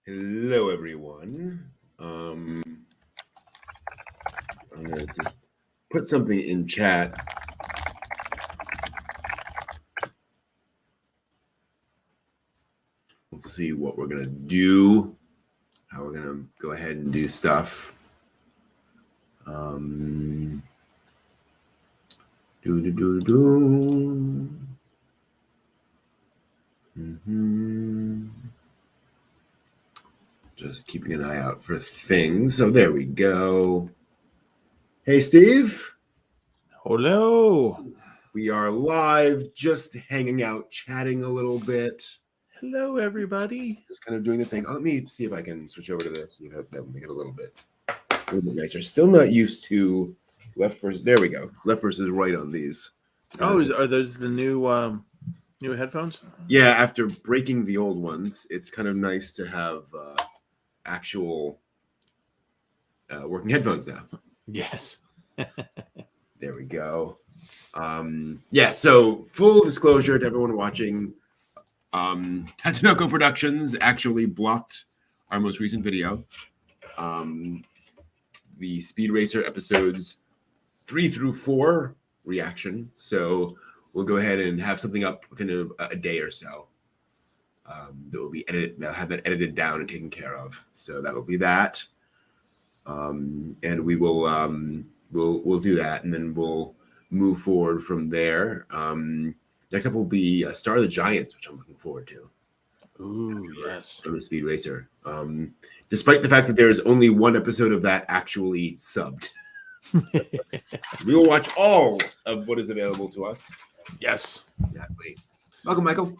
Hello, everyone. I'm gonna just put something in chat. Let's see what we're gonna do. How we're gonna go ahead and do stuff. Just keeping an eye out for things. So there we go. Hey, Steve. Hello. We are live, just hanging out, chatting a little bit. Hello, everybody. Just kind of doing the thing. Oh, let me see if I can switch over to this. See if that will make it a little bit nicer. Still not used to left versus. There we go. Left versus right on these. Oh, are those the new headphones? Yeah. After breaking the old ones, it's kind of nice to have actual working headphones now. Yes. There we go. Yeah. So full disclosure to everyone watching. Tatsunoko Productions actually blocked our most recent video. The Speed Racer episodes 3 through 4 reaction. So we'll go ahead and have something up within a day or so. That will be edited. They'll have that edited down and taken care of. So that'll be that. And we will we'll do that, and then we'll move forward from there. Next up will be Star of the Giants, which I'm looking forward to. Ooh, yes. From the Speed Racer. Despite the fact that there is only one episode of that actually subbed. We will watch all of what is available to us. Yes. Exactly. Welcome, Michael.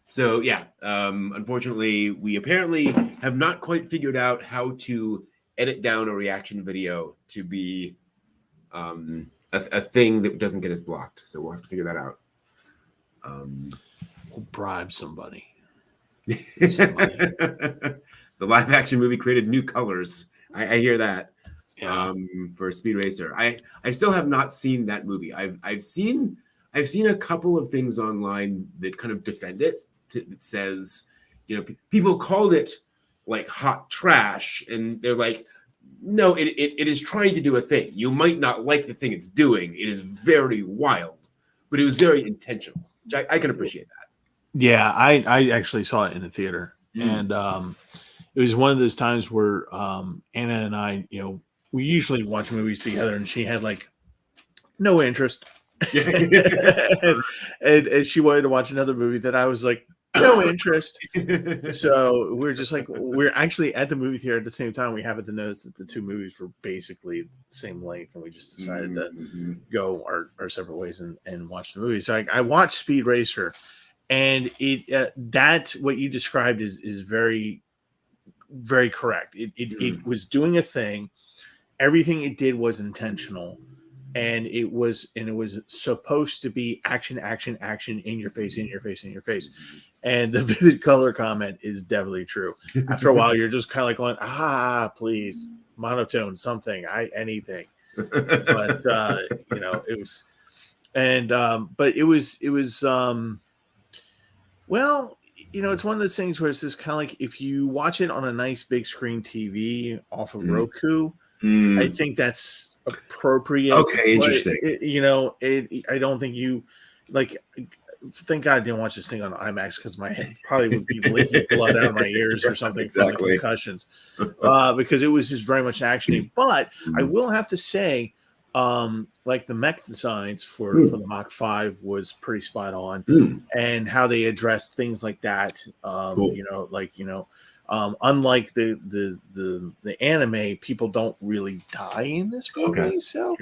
So, yeah, unfortunately, we apparently have not quite figured out how to edit down a reaction video to be a thing that doesn't get us blocked. So we'll have to figure that out. We'll bribe somebody. The live action movie created new colors. I hear that. Yeah. For Speed Racer. I still have not seen that movie. I've seen a couple of things online that kind of defend it. That says, people called it like hot trash, and they're like, no, it is trying to do a thing. You might not like the thing it's doing. It is very wild, but it was very intentional. Which I can appreciate that. Yeah, I actually saw it in the theater, and it was one of those times where Anna and I, we usually watch movies together, and she had like no interest, and she wanted to watch another movie that I was like, no interest. So we're just like, we're actually at the movie theater at the same time. We happened to notice that the two movies were basically the same length, and we just decided to go our separate ways and watch the movie. So I watched Speed Racer, and that what you described is very, very correct. It was doing a thing. Everything it did was intentional. And it was supposed to be action in your face. And the vivid color comment is definitely true. After a while, you're just kind of like going, please, monotone, something, anything. But it was, and but it was well, it's one of those things where it's just kind of like if you watch it on a nice big screen TV off of Roku. I think that's appropriate. Okay, interesting. I don't think you like. Thank God I didn't watch this thing on IMAX because my head probably would be leaking blood out of my ears or something from the concussions. Because it was just very much actiony. But I will have to say, like the mech designs for the Mach 5 was pretty spot on, and how they addressed things like that. Cool. Unlike the anime, people don't really die in this movie. Okay. So,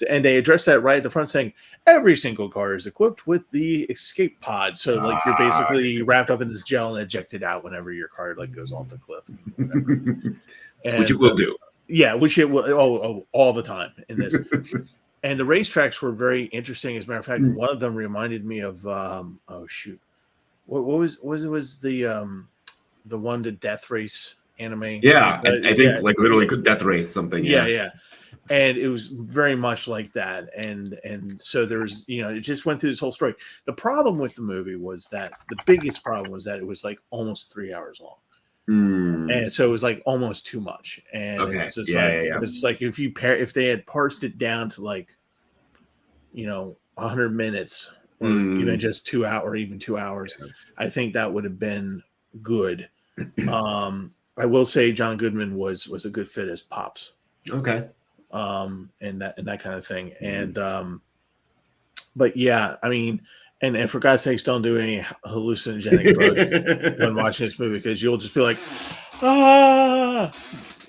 and they address that right at the front, saying every single car is equipped with the escape pod. So, like, you're basically wrapped up in this gel and ejected out whenever your car goes off the cliff, which it will do. Yeah, which it will. all the time in this. And the racetracks were very interesting. As a matter of fact, one of them reminded me of what was the one, the Death Race anime? Yeah, I think like literally Death Race something. Yeah. And it was very much like that. And so there's, it just went through this whole story. The problem with the movie was that the biggest problem was that it was like almost 3 hours long. and so it was like almost too much. And it Okay. was just Yeah, like yeah, yeah. it's like if they had parsed it down to like 100 minutes or even just 2 hours or even 2 hours, I think that would have been good. I will say John Goodman was a good fit as Pops. Okay. And that kind of thing. And but yeah, I mean, and for God's sakes, don't do any hallucinogenic drugs when watching this movie, because you'll just be like, ah.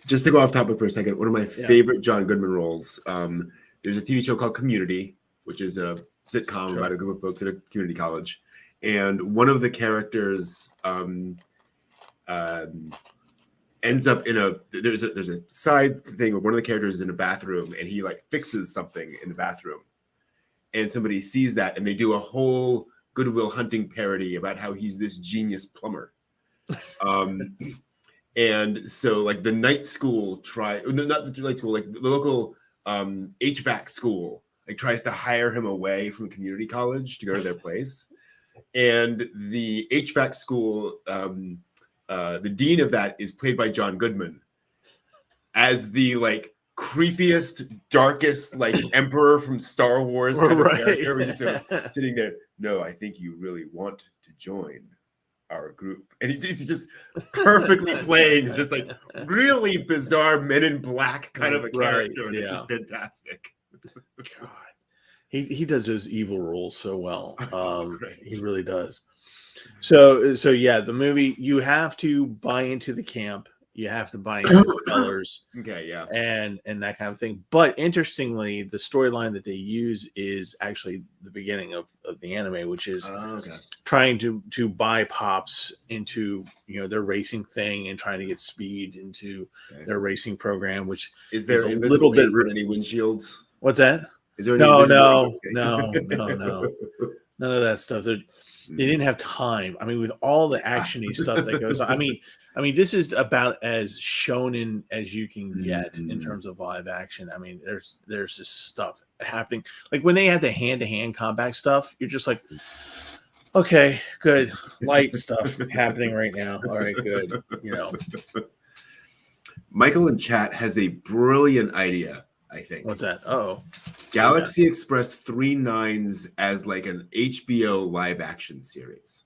Just to go off topic for a second, one of my favorite John Goodman roles. There's a TV show called Community, which is a sitcom about a group of folks at a community college, and one of the characters ends up in there's a side thing where one of the characters is in a bathroom and he like fixes something in the bathroom, and somebody sees that and they do a whole Good Will Hunting parody about how he's this genius plumber. And so like the night school not the night school, like the local HVAC school like tries to hire him away from community college to go to their place, and the HVAC school the dean of that is played by John Goodman as the like creepiest, darkest like emperor from Star Wars kind of character. He's just sitting there. No, I think you really want to join our group, and he's just perfectly playing this like really bizarre Men in Black kind of a character, and it's just fantastic. God, he does those evil roles so well. He really does. So yeah, the movie, you have to buy into the camp, you have to buy into the colors, okay, yeah, and that kind of thing. But interestingly, the storyline that they use is actually the beginning of the anime, which is trying to buy Pops into their racing thing and trying to get Speed into their racing program, which is there a little bit any windshields. What's that? Is there any no none of that stuff. They didn't have time. I mean, with all the actiony stuff that goes on. I mean, this is about as shonen as you can get in terms of live action. I mean, there's this stuff happening. Like when they have the hand-to-hand combat stuff, you're just like, okay, good, light stuff happening right now. All right, good. Michael in chat has a brilliant idea. I think. What's that? Oh, Galaxy Express 39s as like an HBO live action series.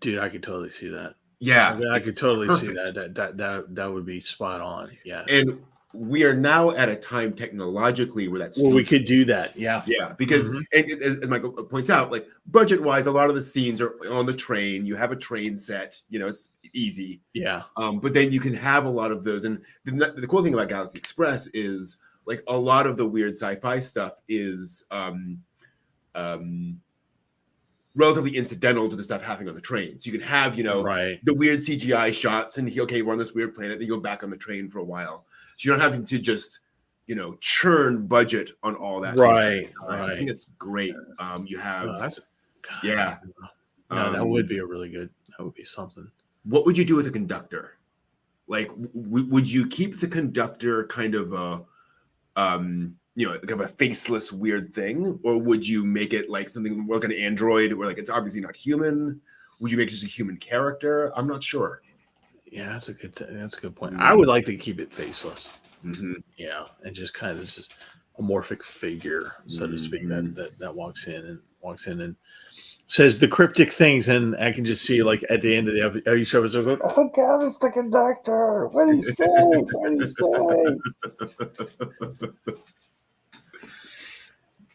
Dude, I could totally see that. Yeah, I could totally see that. That would be spot on. Yeah. And we are now at a time technologically where that's we could do that. Yeah. Yeah, because and as Michael points out, like budget wise, a lot of the scenes are on the train. You have a train set. It's easy. Yeah. But then you can have a lot of those, and the cool thing about Galaxy Express is, like, a lot of the weird sci-fi stuff is relatively incidental to the stuff happening on the train. So you can have, the weird CGI shots and we're on this weird planet. Then you go back on the train for a while. So you don't have to just, churn budget on all that. Right. I think it's great. You have, that would be that would be something. What would you do with a conductor? Like, would you keep the conductor kind of kind of a faceless weird thing, or would you make it like something more like an android, where like it's obviously not human? Would you make it just a human character? I'm not sure. Yeah, that's a good point. I would like to keep it faceless. Yeah, and just kind of this amorphic figure, so to speak, that walks in and says the cryptic things, and I can just see like at the end of the show, it's going, "Oh God, it's the conductor! What do you say? What do you say?"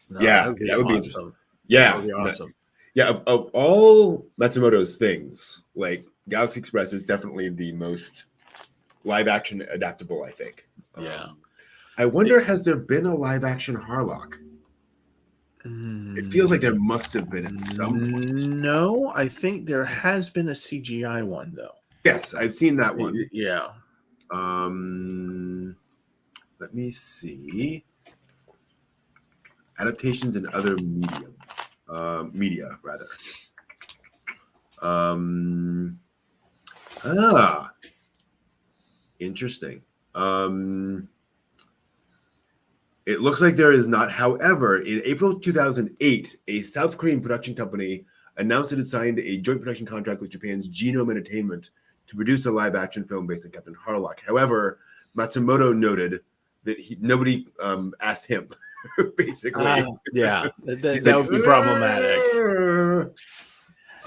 No, that would be awesome. Yeah, that would be awesome. Of all Matsumoto's things, like Galaxy Express is definitely the most live action adaptable, I think. Yeah. I wonder, has there been a live action Harlock? It feels like there must have been at some point. No, I think there has been a CGI one though. Yes, I've seen that one. Yeah. Let me see. Adaptations in other media rather. Interesting. It looks like there is not. However, in April 2008, a South Korean production company announced it had signed a joint production contract with Japan's Genome Entertainment to produce a live action film based on Captain Harlock. However, Matsumoto noted that nobody asked him, basically. Yeah, that He's like, would be problematic.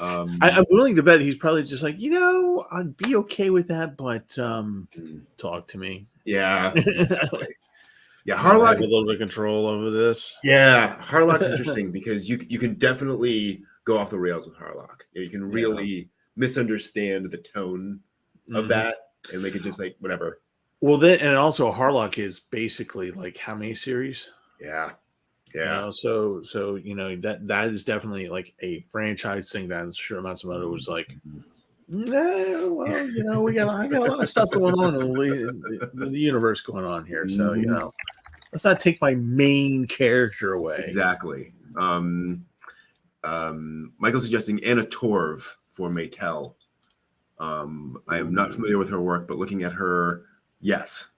I'm willing to bet he's probably just like, I'd be okay with that, but talk to me. Yeah, exactly. Yeah, I have Harlock. a little bit of control over this. Yeah, Harlock's interesting because you can definitely go off the rails with Harlock. You can really misunderstand the tone of that and make it just like whatever. Well, then, and also Harlock is basically like how many series? Yeah. So that is definitely like a franchise thing that I'm sure Matsumoto was like, no, well, I got a lot of stuff going on in the universe going on here. So, let's not take my main character away. Exactly. Michael's suggesting Anna Torv for Maytel. I am not familiar with her work, but looking at her, yes,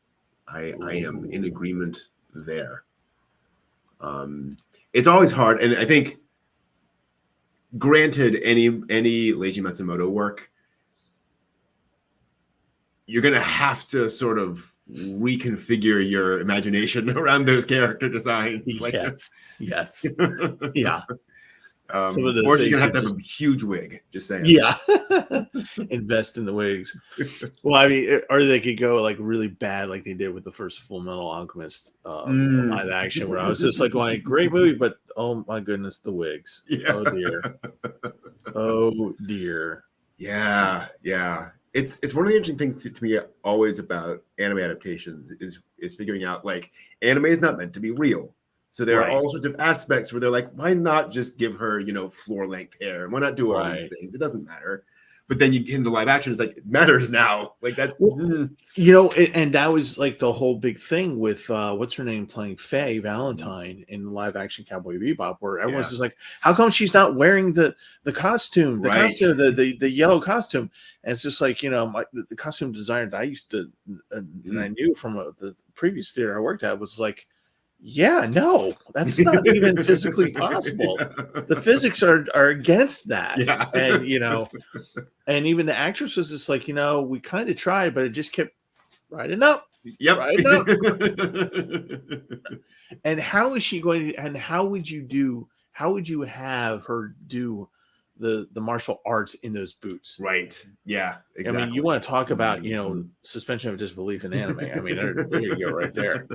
I am in agreement there. It's always hard, and I think, granted, any Leiji Matsumoto work, you're gonna have to sort of reconfigure your imagination around those character designs. Yes, yeah. Or she's gonna have to have a huge wig. Just saying. Yeah, invest in the wigs. Well, I mean, or they could go like really bad, like they did with the first Full Metal Alchemist live action, where I was just like, going, great movie, but oh my goodness, the wigs. Yeah. Oh dear. Yeah. It's one of the interesting things to me always about anime adaptations is figuring out like anime is not meant to be real. So there are all sorts of aspects where they're like, why not just give her, floor length hair? And why not do all these things? It doesn't matter. But then you get into live action, it's like, it matters now. Like that. And that was like the whole big thing with what's her name playing Faye Valentine in live action Cowboy Bebop, where everyone's just like, how come she's not wearing the costume, the yellow costume? And it's just like, the costume designer that I used to, and I knew from the previous theater I worked at was like, yeah, no, that's not even physically possible. The physics are against that. Yeah. And, and even the actress was just like, we kind of tried, but it just kept riding up. Yep. Riding up. And how is she going to, and how would you have her do the martial arts in those boots? Right. Yeah. Exactly. I mean, you want to talk about, suspension of disbelief in anime. I mean, there you go right there.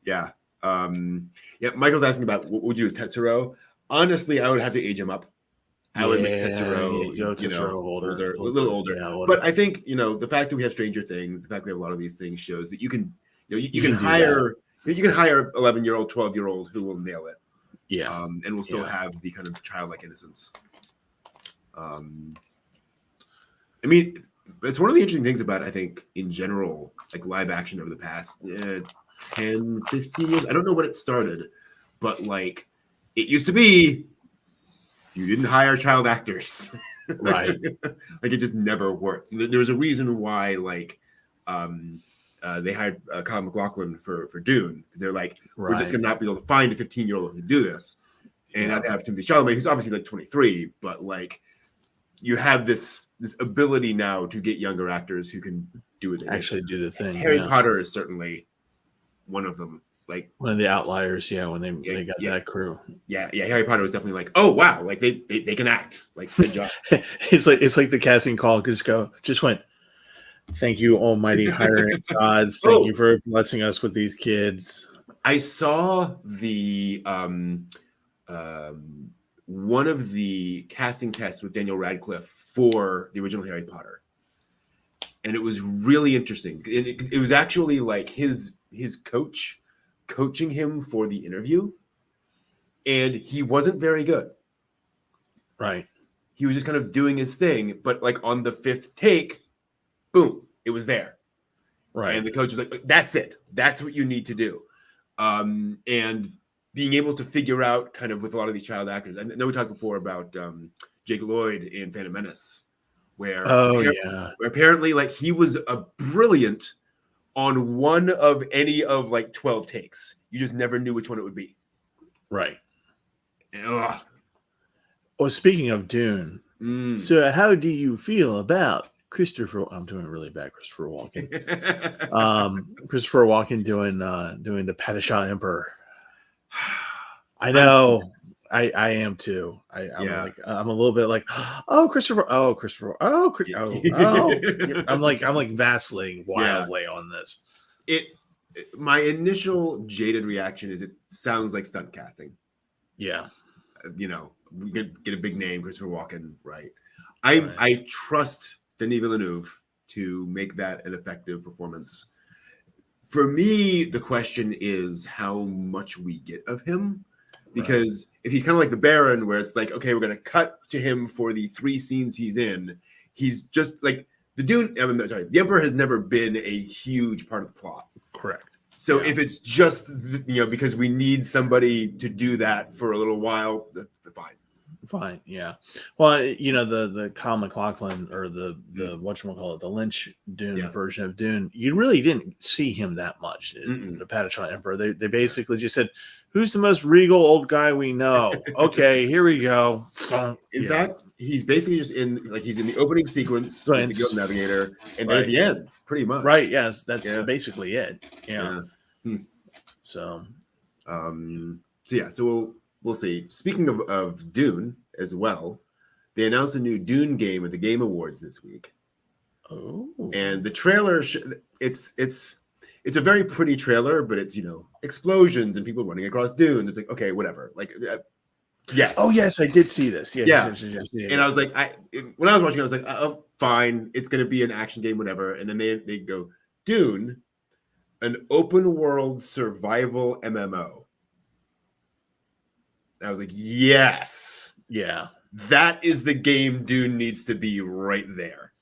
Yeah. Michael's asking about what would you do, Tetsuro? Honestly, I would have to age him up. I would make Tetsuro, older, a little older. Yeah, but I think, the fact that we have Stranger Things, the fact we have a lot of these things shows that you can, you can hire 11-year-old, 12-year-old who will nail it. Yeah. And will still have the kind of childlike innocence. I mean, it's one of the interesting things about, I think, in general, like live action over the past 10, 15 years. I don't know when it started, but like it used to be you didn't hire child actors. Right. Like it just never worked. There was a reason why like they hired Kyle MacLachlan for Dune, because they're like, we're just gonna not be able to find a 15-year-old who can do this. And I have Timothée Chalamet, who's obviously like 23, but like you have this ability now to get younger actors who can do it. Actually do the thing. Harry Potter is certainly one of them, like one of the outliers. Yeah, when they got that crew. Yeah. Harry Potter was definitely like, oh wow, like they can act. Like good job. It's like the casting call just went. Thank you, almighty hiring gods. Thank you for blessing us with these kids. I saw the one of the casting tests with Daniel Radcliffe for the original Harry Potter, and it was really interesting. It was actually like his coach coaching him for the interview, and he wasn't very good. Right. He was just kind of doing his thing, but like on the 5th take, boom, it was there. Right. And the coach was like, that's it. That's what you need to do. And being able to figure out kind of with a lot of these child actors. I know we talked before about Jake Lloyd in Phantom Menace, where apparently like he was a brilliant on one of any of like 12 takes. You just never knew which one it would be. Right. Ugh. Well, speaking of Dune, So how do you feel about Christopher? I'm doing really bad, Christopher Walken. Christopher Walken doing the Padishah Emperor. I know. I am too. I'm a little bit like, Christopher. I'm like vacillating wildly on this. My initial jaded reaction is it sounds like stunt casting. Yeah. We get a big name, Christopher Walken, right? I trust Denis Villeneuve to make that an effective performance. For me, the question is how much we get of him, because if he's kind of like the Baron, where it's like, okay, we're going to cut to him for the 3 scenes he's in, he's just like the Emperor has never been a huge part of the plot. Correct. So if it's just, because we need somebody to do that for a little while, that's fine. Fine, yeah. Well, the Kyle MacLachlan or the whatchamacallit, the Lynch Dune version of Dune, you really didn't see him that much in the Padishah Emperor. They basically just said, who's the most regal old guy we know? Okay, here we go. In fact, he's basically just he's in the opening sequence with the Guild Navigator, and then at the end, pretty much. Right, yes, that's basically it. Yeah. So we'll see. Speaking of Dune as well, they announced a new Dune game at the Game Awards this week. Oh, and the trailer it's a very pretty trailer, but it's explosions and people running across dunes. It's like, okay, whatever. Yes. Oh yes, I did see this. Yes. And I was like, when I was watching, I was like, oh, fine, it's gonna be an action game, whatever. And then they go, Dune, an open world survival MMO. And I was like, yes. Yeah. That is the game Dune needs to be right there.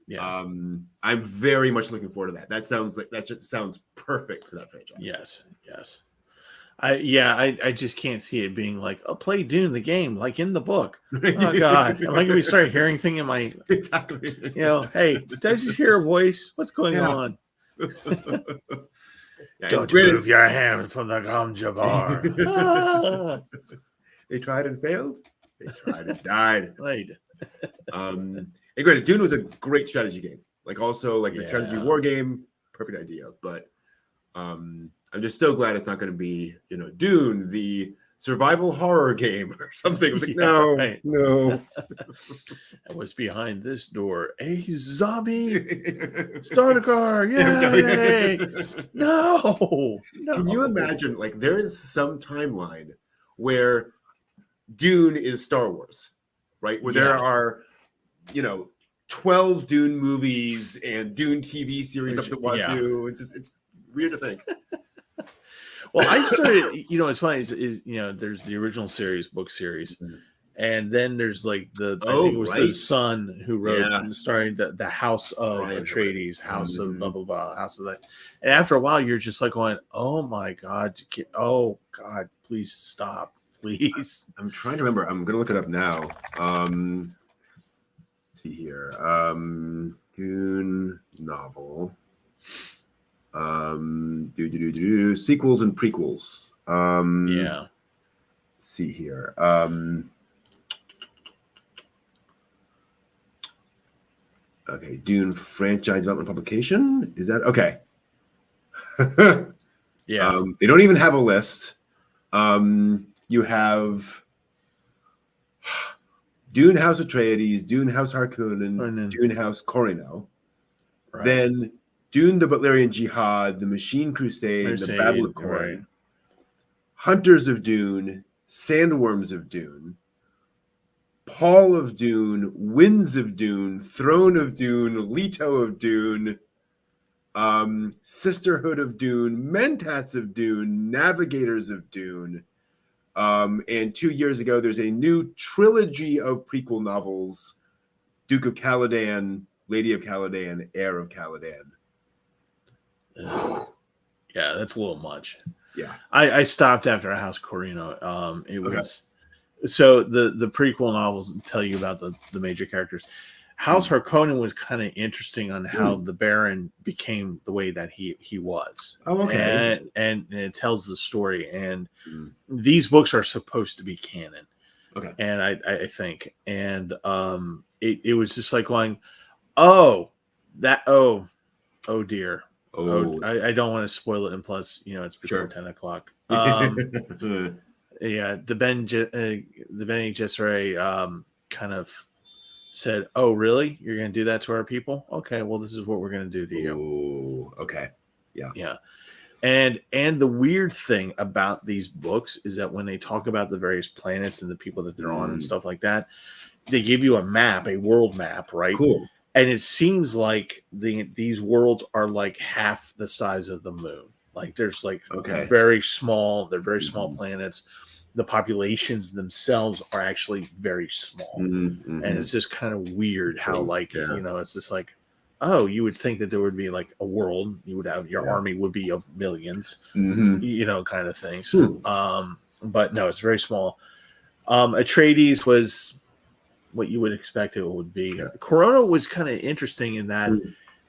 Yeah. I'm very much looking forward to that. That just sounds perfect for that franchise. Yes. I just can't see it being like, play Dune the game, like in the book. Oh God. Am I gonna start hearing things in my exactly? Hey, did I just hear a voice? What's going on? Don't move your hand from the Gom Jabbar. They tried and failed. They tried and died. Right. And granted, Dune was a great strategy game. The strategy war game, perfect idea. But I'm just so glad it's not going to be, Dune, the survival horror game or something. It was like, no. And what's behind this door? A zombie? Start a car. Yay! No. Can you imagine, there is some timeline where Dune is Star Wars, right? Where there are, 12 Dune movies and Dune TV series up the wazoo. It's weird to think. Well, I started, it's funny is there's the original series, book series, and then there's I think it was his son who wrote, starring the House of Atreides, House of blah blah blah, House of that. And after a while, you're just like going, oh my God, oh God, please stop, please. I'm trying to remember. I'm gonna look it up now. Let's see here, Dune novel. Sequels and prequels. Let's see here. Okay, Dune franchise development publication. Is that okay? They don't even have a list. You have Dune House Atreides, Dune House Harkonnen, Dune House Corino. Right. Then Dune the Butlerian Jihad, the Machine Crusade, the Battle of Corrin, Hunters of Dune, Sandworms of Dune, Paul of Dune, Winds of Dune, Throne of Dune, Leto of Dune, Sisterhood of Dune, Mentats of Dune, Navigators of Dune. And 2 years ago, there's a new trilogy of prequel novels, Duke of Caladan, Lady of Caladan, Heir of Caladan. Yeah, that's a little much. Yeah, I stopped after a House Corino. It was so the prequel novels tell you about the major characters. House Harkonnen was kind of interesting on how the Baron became the way that he was. Oh, okay. And it tells the story. And these books are supposed to be canon. Okay. And I think, and it was just like going, oh, oh dear. Oh, I don't want to spoil it, and plus, it's before sure. 10 o'clock. Mm. Yeah, the Bene Gesserit kind of said, "Oh, really? You're going to do that to our people? Okay, well, this is what we're going to do to you." Oh, okay. Yeah. Yeah, and the weird thing about these books is that when they talk about the various planets and the people that they're on and stuff like that, they give you a map, a world map, right? Cool. And it seems like these worlds are like half the size of the moon. Like there's like Okay. very small, they're very small Mhm. planets. The populations themselves are actually very small. Mhm. And it's just kind of weird how like, Yeah. it's just like, oh, you would think that there would be like a world, you would have your Yeah. army would be of millions, Mhm. kind of things. Hmm. But no, it's very small. Atreides was what you would expect it would be. Yeah. Corona was kind of interesting in that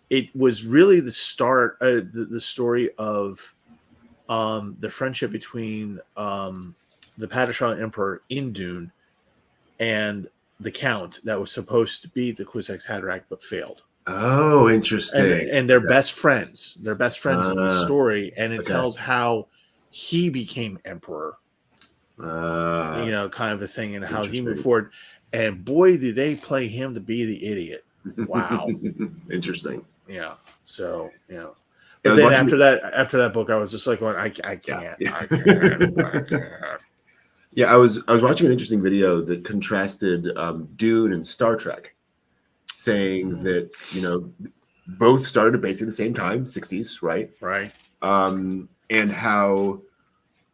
it was really the start, the story of the friendship between the Padishah Emperor in Dune and the Count that was supposed to be the Kwisatz Haderach but failed. Oh, interesting. And they're best friends. They're best friends in the story, and it okay. tells how he became emperor. Kind of a thing, and how he moved forward. And boy, did they play him to be the idiot! Wow, interesting. Yeah. So but then after that book, I was just like, "Well, I can't. Yeah. I can't. Yeah, I was watching an interesting video that contrasted Dune and Star Trek, saying that both started at basically the same time, 60s, right? Right. And how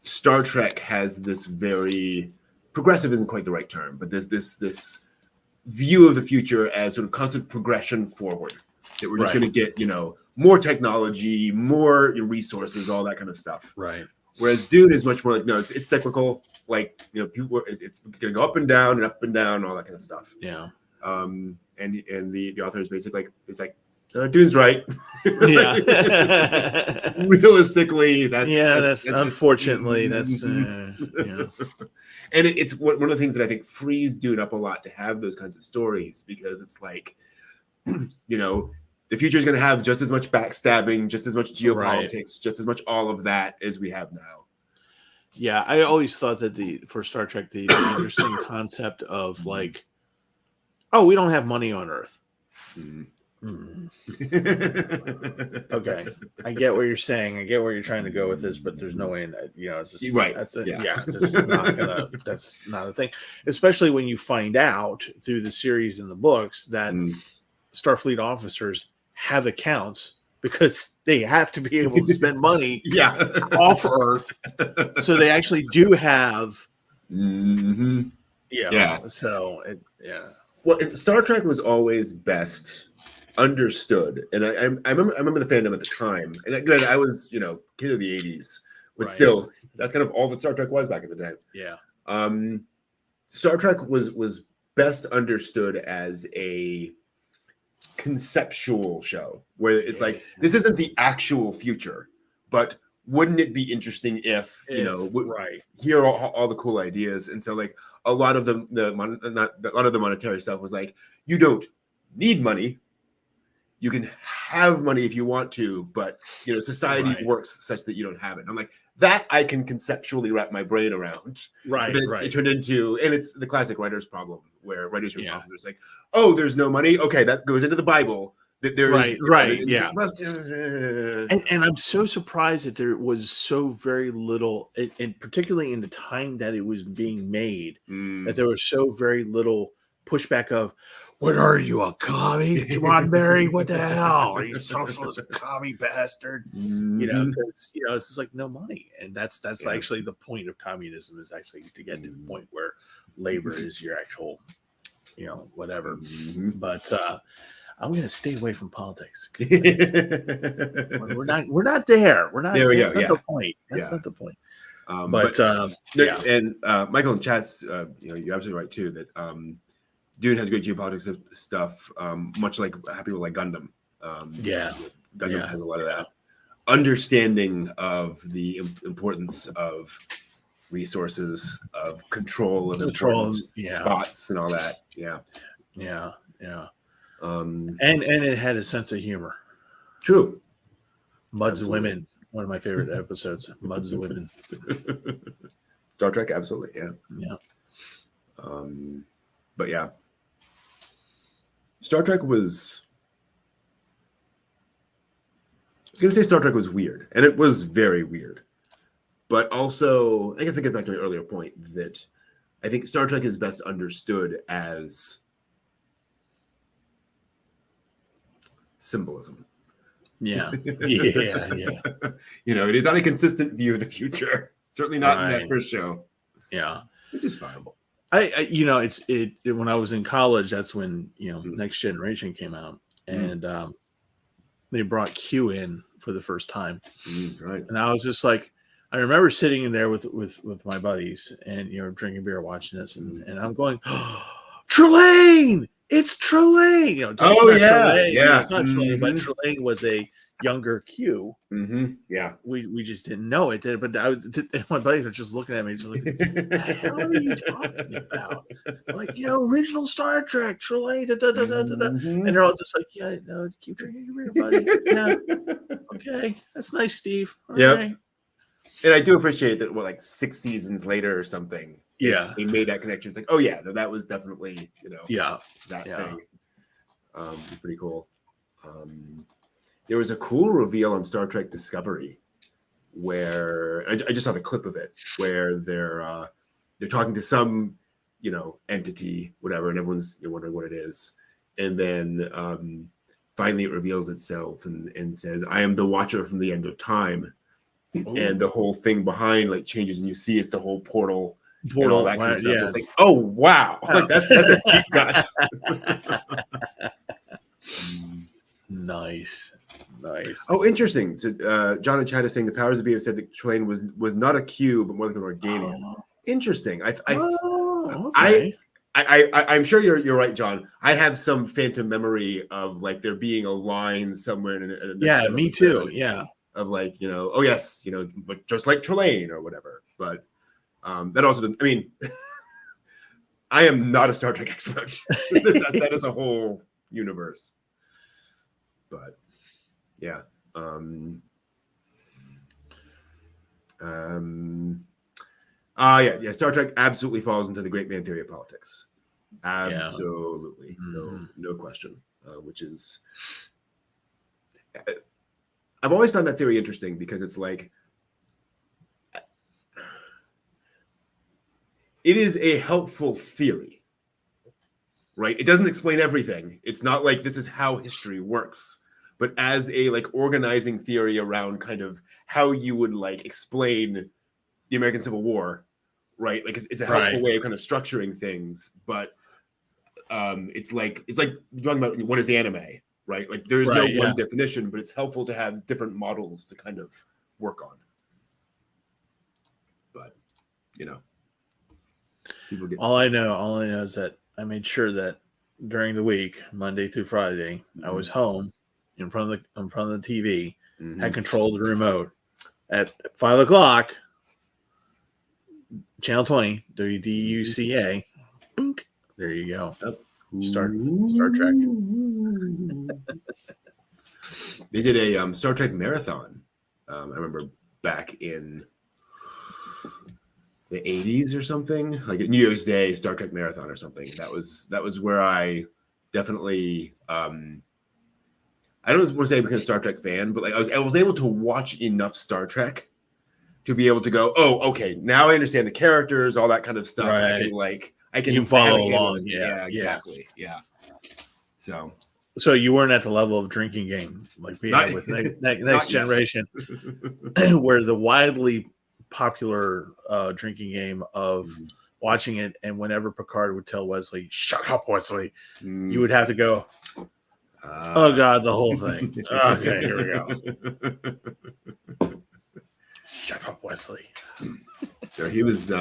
Star Trek has this very progressive isn't quite the right term, but there's this view of the future as sort of constant progression forward. That we're just going to get more technology, more resources, all that kind of stuff. Right. Whereas Dune is much more like it's cyclical. Like people, it's going to go up and down, all that kind of stuff. Yeah. And the author is basically like Dune's right. Yeah. Realistically, that's unfortunately that's yeah. And it's one of the things that I think frees Dune up a lot to have those kinds of stories, because it's like the future is going to have just as much backstabbing, just as much geopolitics, just as much all of that as we have now. Yeah, I always thought that for Star Trek, the interesting concept of like, oh, we don't have money on Earth. Okay, I get what you're saying. I get where you're trying to go with this, but there's no way in that. It's just right. That's that's not a thing. Especially when you find out through the series and the books that Starfleet officers have accounts because they have to be able to spend money off Earth. So they actually do have. So Well, Star Trek was always best understood, and I remember the fandom at the time, and again, I was kid of the 80s, but still, that's kind of all that Star Trek was back in the day. Yeah. Star Trek was best understood as a conceptual show where it's like, this isn't the actual future, but wouldn't it be interesting if here are all the cool ideas. And so like a lot of the monetary stuff was like, you don't need money, you can have money if you want to, but society works such that you don't have it. And I'm like, that I can conceptually wrap my brain around. Right. It turned into, and it's the classic writer's problem, where writers are problem. It's like, oh, there's no money. Okay, that goes into the Bible. That there is and I'm so surprised that there was so very little, and particularly in the time that it was being made, that there was so very little pushback of, what are you, a commie, Roddenberry? What the hell? Are you socialist commie bastard? Because it's just like no money, and that's actually the point of communism, is actually to get to the point where labor is your actual, whatever. But I'm going to stay away from politics. We're not there. We're not. There we that's go. Not the point. That's not the point. And Michael and Chats, you're absolutely right too. That Dune has great geopolitics stuff, much like people like Gundam. Gundam has a lot of that understanding of the importance of resources of control of Control, important yeah. spots and all that. Yeah. Yeah. Yeah. Um, And it had a sense of humor. true. Muds Absolutely. Women, one of my favorite episodes. Muds Women. Star Trek, absolutely. Yeah. Yeah. But yeah. Star Trek was. I was going to say Star Trek was weird, and it was very weird. But also, I guess I get back to my earlier point that I think Star Trek is best understood as symbolism. Yeah. Yeah. Yeah. You know, it is not a consistent view of the future. Certainly not in Right. that first show, Yeah. which is fine. I you know, it's when I was in college, that's when, Mm. Next Generation came out. And they brought Q in for the first time. Right. And I was just like, I remember sitting in there with my buddies and drinking beer, watching this, and I'm going, oh, Trelane! It's Trelane! It's not Trelane, it's not Trelane, but Trelane was a younger Q. Yeah. We just didn't know it, but my buddies were just looking at me, just like, what the hell are you talking about? I'm like, original Star Trek, Trelane, da, da, da, da, da, da. And they're all just like, yeah, no, keep drinking your beer, buddy. Yeah, okay, that's nice, Steve. All Yep. right. And I do appreciate that, like 6 seasons later or something, Yeah, they made that connection. It's like, oh yeah, no, that was definitely, yeah, that yeah. thing. Pretty cool. There was a cool reveal on Star Trek Discovery where I just saw the clip of it, where they're talking to some, entity, whatever, and everyone's wondering what it is. And then finally it reveals itself and says, I am the watcher from the end of time. Ooh. And the whole thing behind changes, and you see it's the whole portal and all that kind of stuff. Yes. It's like, oh wow, that's a deep cut. Nice. Oh, interesting. So John in chat is saying the powers that be have said that Trelane was not a Q, but more like an Organian. Oh. Interesting. Okay. I'm sure you're right, John. I have some phantom memory of there being a line somewhere in Yeah, me too. Yeah. Of oh yes, but just like Trelane or whatever. But that also doesn't. I mean, I am not a Star Trek expert. that is a whole universe. But yeah. Yeah. Star Trek absolutely falls into the great man theory of politics. Absolutely, no question. Which is, I've always found that theory interesting because it's like, it is a helpful theory, right? It doesn't explain everything. It's not like this is how history works, but as a organizing theory around kind of how you would explain the American Civil War, right? It's a helpful way of kind of structuring things, but it's like you're talking about what is the anime, right? There's no one definition, but it's helpful to have different models to kind of work on. But people get all I know is that I made sure that during the week, Monday through Friday, I was home in front of the TV, had control of the remote. At 5 o'clock, Channel 20, WDUCA. Boink, there you go. Star Trek. They did a Star Trek marathon. I remember back in the 80s or something, like New Year's Day Star Trek marathon or something. That was where I definitely I don't want to say I became a Star Trek fan, but I was able to watch enough Star Trek to be able to go, oh, okay, now I understand the characters, all that kind of stuff. Right. I can you follow along. Yeah, exactly. Yeah. So you weren't at the level of drinking game like we had with Next Generation, where the widely popular drinking game of watching it, and whenever Picard would tell Wesley, "Shut up, Wesley," you would have to go, "Oh God, the whole thing." Okay, here we go. Shut up, Wesley. So he was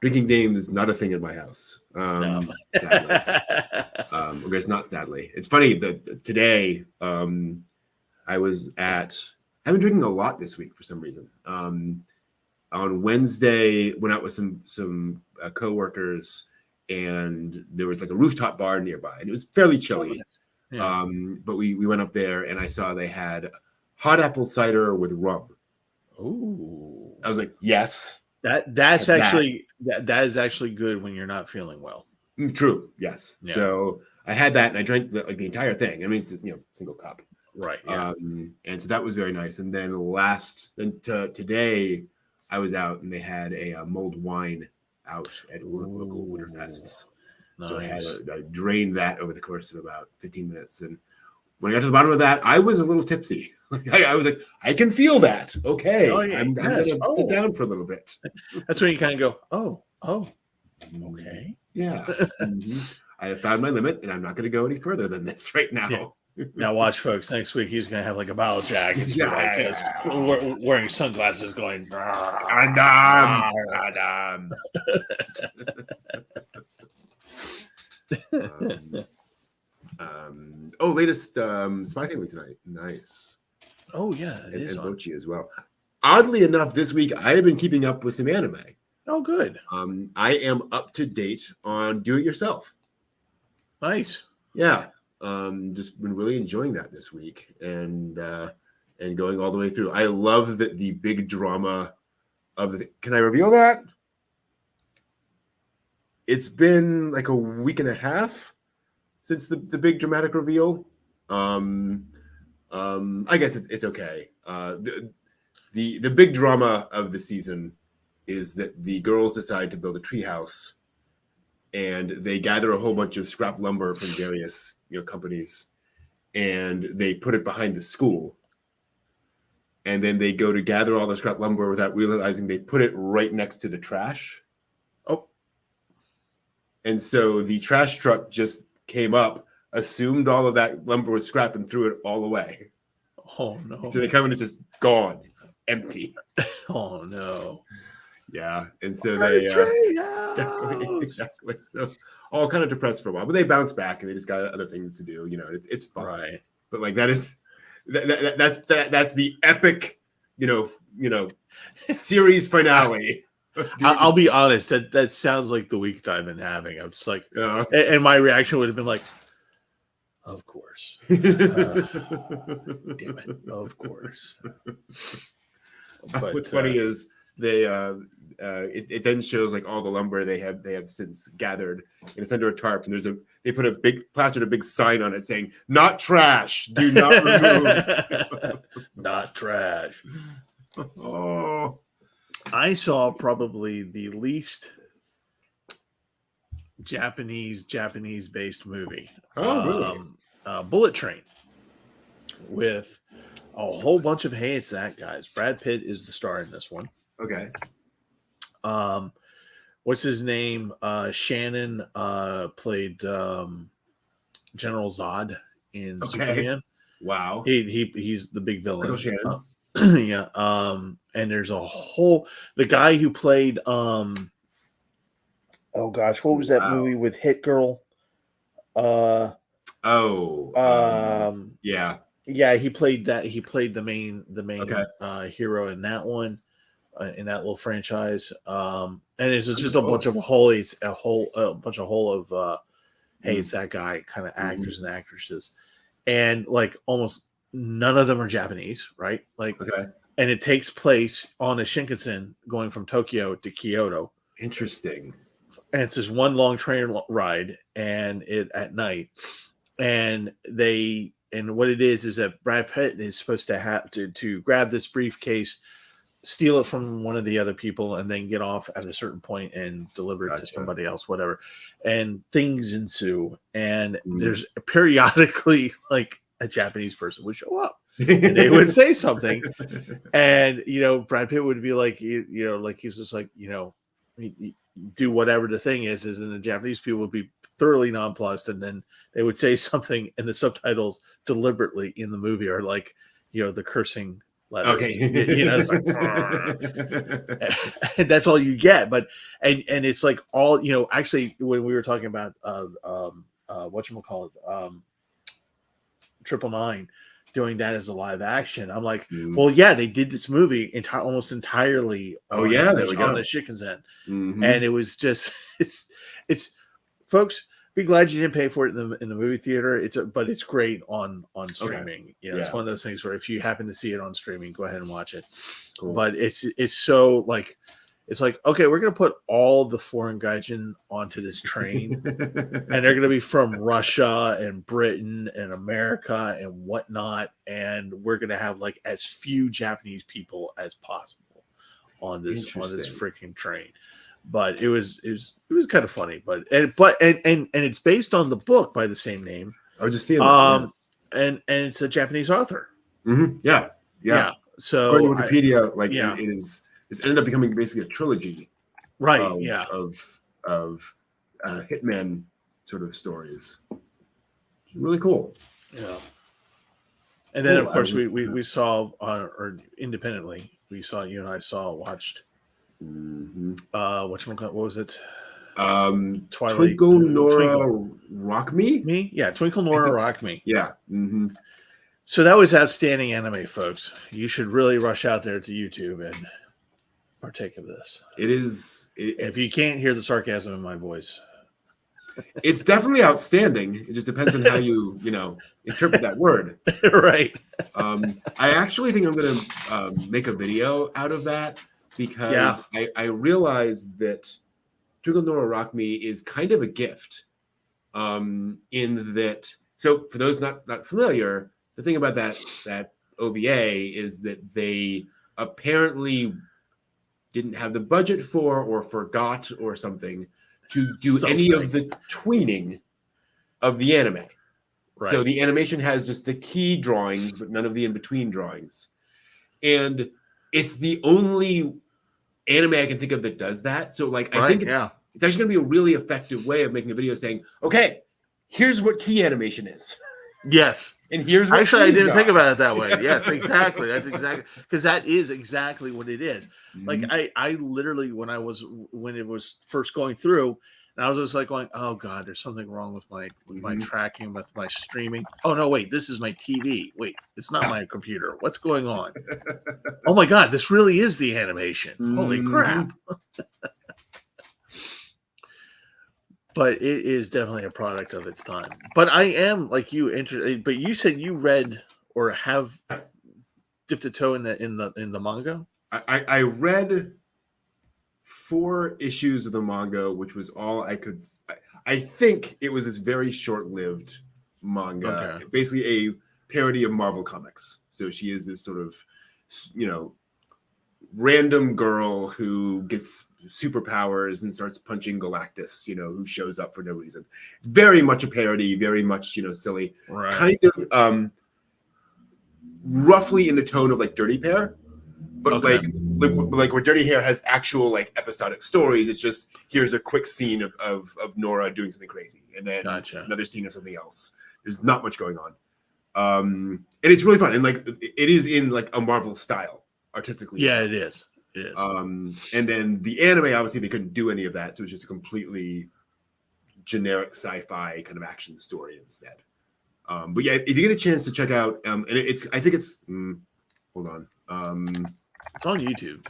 drinking game is not a thing in my house. No. Sadly. I guess not sadly. It's funny that today I've been drinking a lot this week for some reason. On Wednesday, went out with some coworkers, and there was like a rooftop bar nearby, and it was fairly chilly. Yeah. But we went up there, and I saw they had hot apple cider with rum. Ooh. I was like, yes, That's that. actually that is actually good when you're not feeling well. True. Yes. Yeah. So I had that, and I drank the entire thing. I mean, it's single cup. Right. Yeah. And so that was very nice. And then today, I was out, and they had a mulled wine out at one of the local Winterfests. Nice. So I drained that over the course of about 15 minutes. And when I got to the bottom of that, I was a little tipsy. I was like, I can feel that. Okay, I'm going to sit down for a little bit. That's when you kind of go, oh, okay. Yeah. I have found my limit, and I'm not going to go any further than this right now. Yeah. Now watch, folks. Next week he's gonna have like a bottle jacket, wearing sunglasses, going. Adam. Latest Spy Family tonight. Nice. Oh yeah, it and is Bochi as well. Oddly enough, this week I have been keeping up with some anime. Oh, good. I am up to date on Do It Yourself. Nice. Yeah. Just been really enjoying that this week, and going all the way through. I love the big drama of the. Can I reveal that? It's been like a week and a half since the big dramatic reveal. I guess it's okay. The big drama of the season is that the girls decide to build a treehouse, and they gather a whole bunch of scrap lumber from various companies, and they put it behind the school. And then they go to gather all the scrap lumber without realizing they put it right next to the trash. Oh. And so the trash truck just came up, assumed all of that lumber was scrap, and threw it all away. Oh, no. So they come in, it's just gone. It's empty. Oh, no. Yeah. And so they... exactly. So all kind of depressed for a while. But they bounce back, and they just got other things to do. It's fun. Right. But like that's the epic, series finale. I'll be honest. That sounds like the week that I've been having. I'm just like, and my reaction would have been like, of course. Damn it. Of course. But what's funny is they it then shows like all the lumber they have since gathered, and it's under a tarp, and they plastered a big sign on it saying "Not trash, do not remove." Not trash. Oh, I saw probably the least Japanese based movie. Oh, really? Bullet Train, with a whole bunch of it's that guys. Brad Pitt is the star in this one. Okay. What's his name? Shannon played General Zod in Superman. Wow. He's the big villain. Shannon. Yeah. And there's the guy who played oh gosh, what was that movie with Hit Girl? Yeah. Yeah, he played that. He played the main hero in that one, in that little franchise. And it's just a bunch of it's that guy kind of actors and actresses, and like almost none of them are Japanese, right? Like, and it takes place on a Shinkansen going from Tokyo to Kyoto. Interesting. And it's this one long train ride, and it at night, and what it is that Brad Pitt is supposed to have to grab this briefcase, steal it from one of the other people, and then get off at a certain point and deliver it to somebody else, whatever. And things ensue, and there's periodically like a Japanese person would show up, and they would say something, and Brad Pitt would be like, like he's just like, do whatever the thing is, and the Japanese people would be thoroughly nonplussed, and then they would say something, and the subtitles deliberately in the movie are like, the cursing letters. Okay. It's like, and that's all you get. But and it's like all, actually when we were talking about whatchamacallit, 999, doing that as a live action. I'm like, Mm. well, yeah, they did this movie almost entirely. Oh, yeah, there we on go. the Shikkensen. Mhm. And it was just it's folks, be glad you didn't pay for it in the movie theater. But it's great on streaming. You know, it's Yeah. one of those things where if you happen to see it on streaming, go ahead and watch it. Cool. But it's so like, it's like, okay, we're gonna put all the foreign gaijin onto this train, and they're gonna be from Russia and Britain and America and whatnot, and we're gonna have like as few Japanese people as possible on this Interesting. freaking train. But it was kind of funny. But it's based on the book by the same name. I was just seeing that. And it's a Japanese author. Mhm. Yeah. So according to Wikipedia, like yeah. it's ended up becoming basically a trilogy, right? of hitman sort of stories. Really cool. Yeah. And then Cool. of course we saw or independently you and I watched. Mm-hmm. What was it? Twilight. Twilight. Twinkle Nora Rock Me? Me? Yeah, Twinkle Nora Rock Me. Yeah. Mm-hmm. So that was outstanding anime, folks. You should really rush out there to YouTube and partake of this. It is. If you can't hear the sarcasm in my voice, it's definitely outstanding. It just depends on how you interpret that word. Right. I actually think I'm going to make a video out of that because I realized that Twinkle Nora Rock Me is kind of a gift. In that, so for those not familiar, the thing about that OVA is that they apparently didn't have the budget for or forgot or something to do any of the tweening of the anime. Right. So the animation has just the key drawings, but none of the in-between drawings. And it's the only anime I can think of that does that. So like, I think it's actually going to be a really effective way of making a video saying, okay, here's what key animation is. Yes. And here's what actually, I didn't think about it that way. Yes, exactly. That's exactly because that is exactly what it is. Mm-hmm. Like I literally when it was first going through, and I was just like going, oh God, there's something wrong with my tracking, with my streaming. Oh no, wait, this is my TV. Wait, it's not my computer. What's going on? Oh my God, this really is the animation. Mm-hmm. Holy crap. But it is definitely a product of its time. But I am like you interested. But you said you read or have dipped a toe in the manga. I read 4 issues of the manga, which was all I could. I think it was this very short-lived manga, basically a parody of Marvel Comics. So she is this sort of, random girl who gets superpowers and starts punching Galactus, who shows up for no reason. Very much a parody, very much, silly. Right. Kind of roughly in the tone of like Dirty Pair. But like where Dirty Hair has actual like episodic stories, it's just here's a quick scene of Nora doing something crazy, and then another scene of something else. There's not much going on, and it's really fun. And like it is in like a Marvel style artistically. Yeah, it is. It is. And then the anime, obviously, they couldn't do any of that, so it's just a completely generic sci-fi kind of action story instead. But yeah, if you get a chance to check out, and I think it's hold on. It's on YouTube.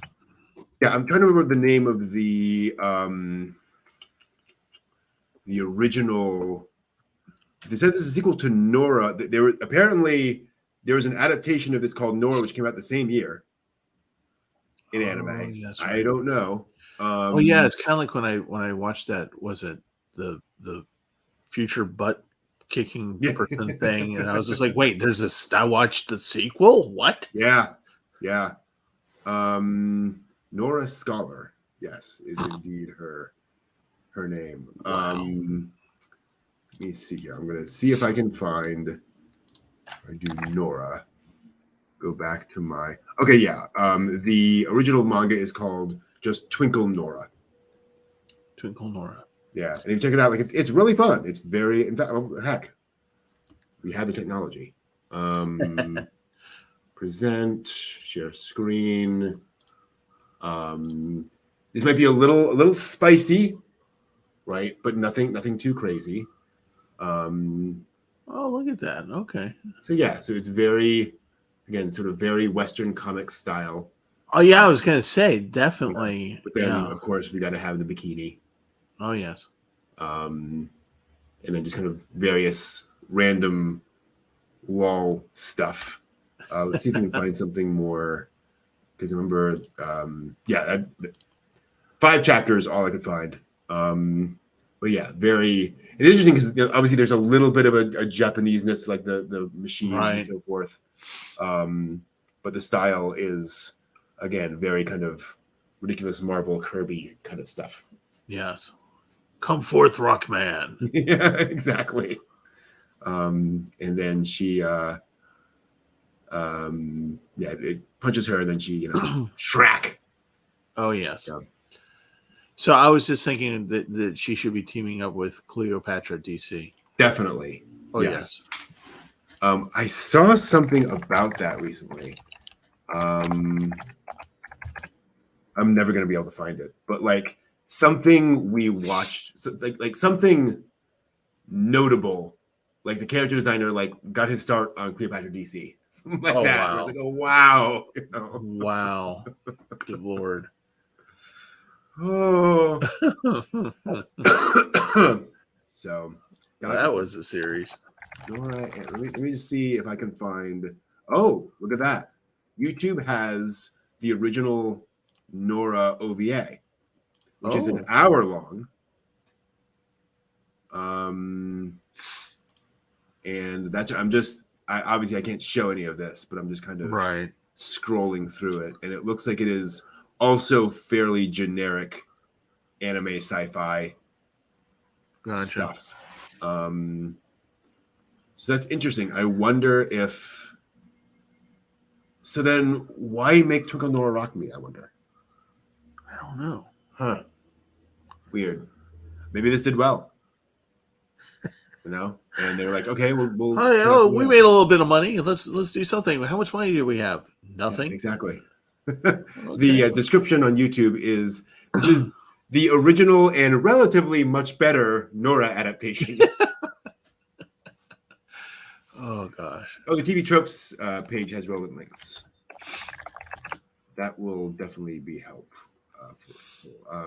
Yeah, I'm trying to remember the name of the original. They said this is a sequel to Nora. There was an adaptation of this called Nora, which came out the same year in anime. Yes, right. I don't know. It's kind of like when I watched that. Was it the future butt kicking person thing? And I was just like, wait, there's this. I watched the sequel. What? Yeah. Nora Scholar, yes, is indeed her name. Wow. Let me see here. I'm gonna see if I can find. If I do Nora, go back to my. Okay, yeah. The original manga is called just Twinkle Nora. Twinkle Nora. Yeah, and if you check it out, like it's really fun. It's very, in fact, heck, we have the technology. Present, share screen. This might be a little spicy, right? But nothing too crazy. Oh, Oh, look at that. Okay. So yeah, so it's very, again, sort of very Western comic style. Oh yeah, I was gonna say definitely. But then, Yeah. of course, we got to have the bikini, Oh yes. and then just kind of various random wall stuff. Let's see if we can find something more, because I remember, 5 chapters, all I could find. But yeah, very. It's interesting because obviously there's a little bit of a Japanese-ness, like the machines and Right. so forth. But the style is, again, very kind of ridiculous Marvel Kirby kind of stuff. Yes. Come forth, Rockman. Yeah, exactly. And then she, it punches her, and then she, Shrek. Oh yes. Yeah. So I was just thinking that she should be teaming up with Cleopatra DC. Definitely. Oh yes. I saw something about that recently. I'm never going to be able to find it, but like something we watched, so like something notable, like the character designer like got his start on Cleopatra DC, something like that. Wow. I was like, oh wow, Wow. Good Lord. Oh. So that was a series. Nora, let me just see if I can find. Oh, look at that! YouTube has the original Nora OVA, which is an hour long. And that's obviously I can't show any of this, but I'm just kind of scrolling through it, and it looks like it is also fairly generic anime sci-fi stuff. So that's interesting. I wonder if. So then, why make Twinkle Nora Rock Me? I wonder. I don't know. Huh. Weird. Maybe this did well. And they're like, okay, we'll. We made a little bit of money. Let's do something. How much money do we have? Nothing. Yeah, exactly. The description on YouTube is this is the original and relatively much better Nora adaptation. Oh gosh. Oh, the TV Tropes page has relevant links. That will definitely be helpful.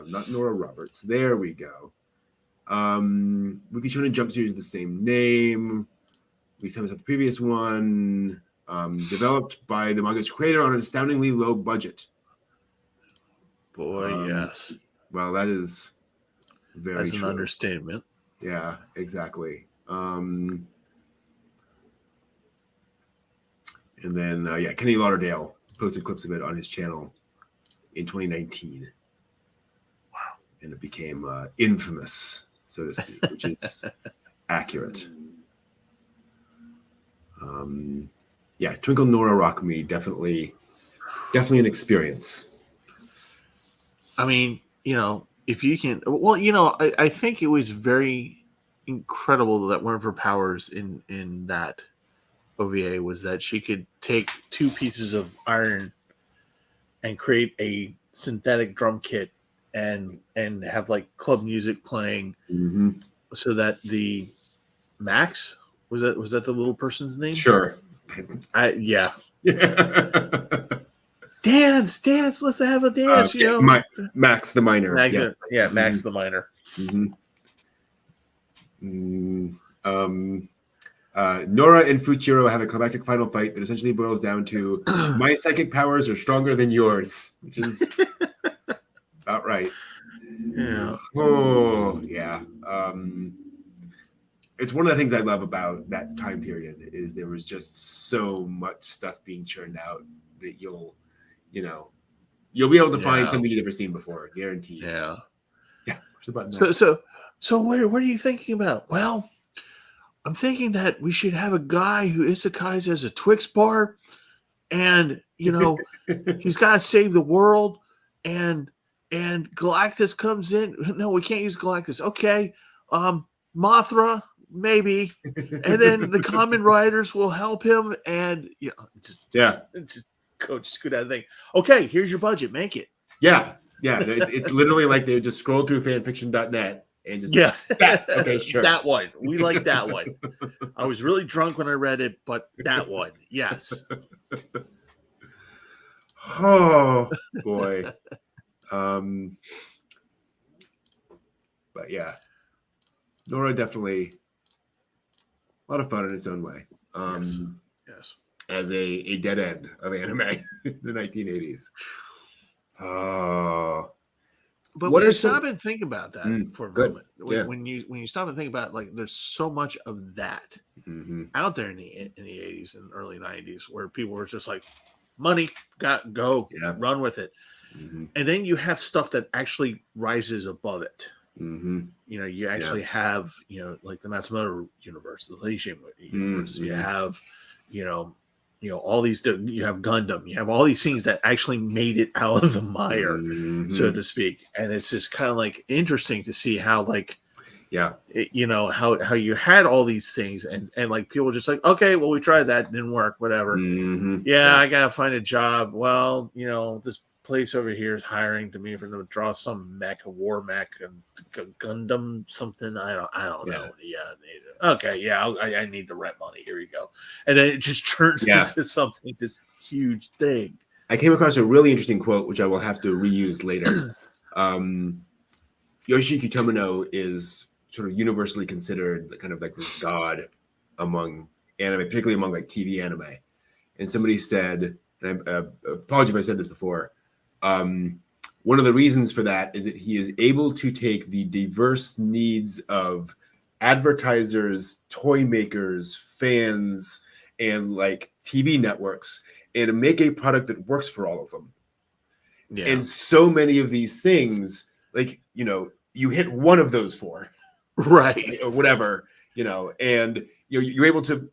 Not Nora Roberts. There we go. Weekly Shonen Jump series is the same name. At least time as the previous one. Developed by the manga's creator on an astoundingly low budget. Boy, yes. Well, that is very true. An understatement. Yeah, exactly. And then, Kenny Lauderdale posted clips of it on his channel in 2019. Wow. And it became infamous, so to speak, which is accurate. Twinkle Nora Rock Me, definitely an experience. I mean, if you can, I think it was very incredible that one of her powers in that OVA was that she could take 2 pieces of iron and create a synthetic drum kit and have like club music playing, so that the Max was that the little person's name? Sure. Dance, let's have a dance. Max the Miner. Max the Miner. Nora and Fuchiro have a climactic final fight that essentially boils down to my psychic powers are stronger than yours, which is about right. Yeah. Oh, yeah. It's one of the things I love about that time period is there was just so much stuff being churned out that you'll be able to find something you've never seen before, guaranteed. Yeah. Yeah. Push the button. So what are you thinking about? Well, I'm thinking that we should have a guy who isekais as a Twix bar, and he's got to save the world, and Galactus comes in. No, we can't use Galactus. Okay, Mothra maybe, and then the Kamen Riders will help him, and just go down the thing. Okay, here's your budget. Make it. Yeah. It's literally like they just scrolled through fanfiction.net and just Yeah, that. Okay, sure. That one. We like that one. I was really drunk when I read it, but that one, yes. Oh boy. But yeah, Nora definitely a lot of fun in its own way. Yes. As a dead end of anime in the 1980s. Oh. But What when are you some- stop and think about that for a good. moment, Yeah. when you stop and think about it, like there's so much of that out there in the 80s and early 90s where people were just like, money, go, run with it. And then you have stuff that actually rises above it. You know, you actually have, you know, like the Matsumoto universe, the Legion universe. You have, you know, all these. You have Gundam. You have all these things that actually made it out of the mire, so to speak. And it's just kind of like interesting to see how, like, you know, how you had all these things, and like people were just like, okay, well, we tried that, didn't work, whatever. I gotta find a job. Well, you know, this place over here is hiring me for them to draw some mech, a war mech, and Gundam something. I don't know. Okay, I need the rent money. Here we go. And then it just turns into something, this huge thing. I came across a really interesting quote, which I will have to reuse later. Yoshiki Tomino is sort of universally considered kind of like this god among anime, particularly among like TV anime. And somebody said, and I apologize if I said this before, one of the reasons for that is that he is able to take the diverse needs of advertisers, toy makers, fans, and like TV networks and make a product that works for all of them. And so many of these things, like, you know, you hit one of those four, right, or whatever, you know, and you're able to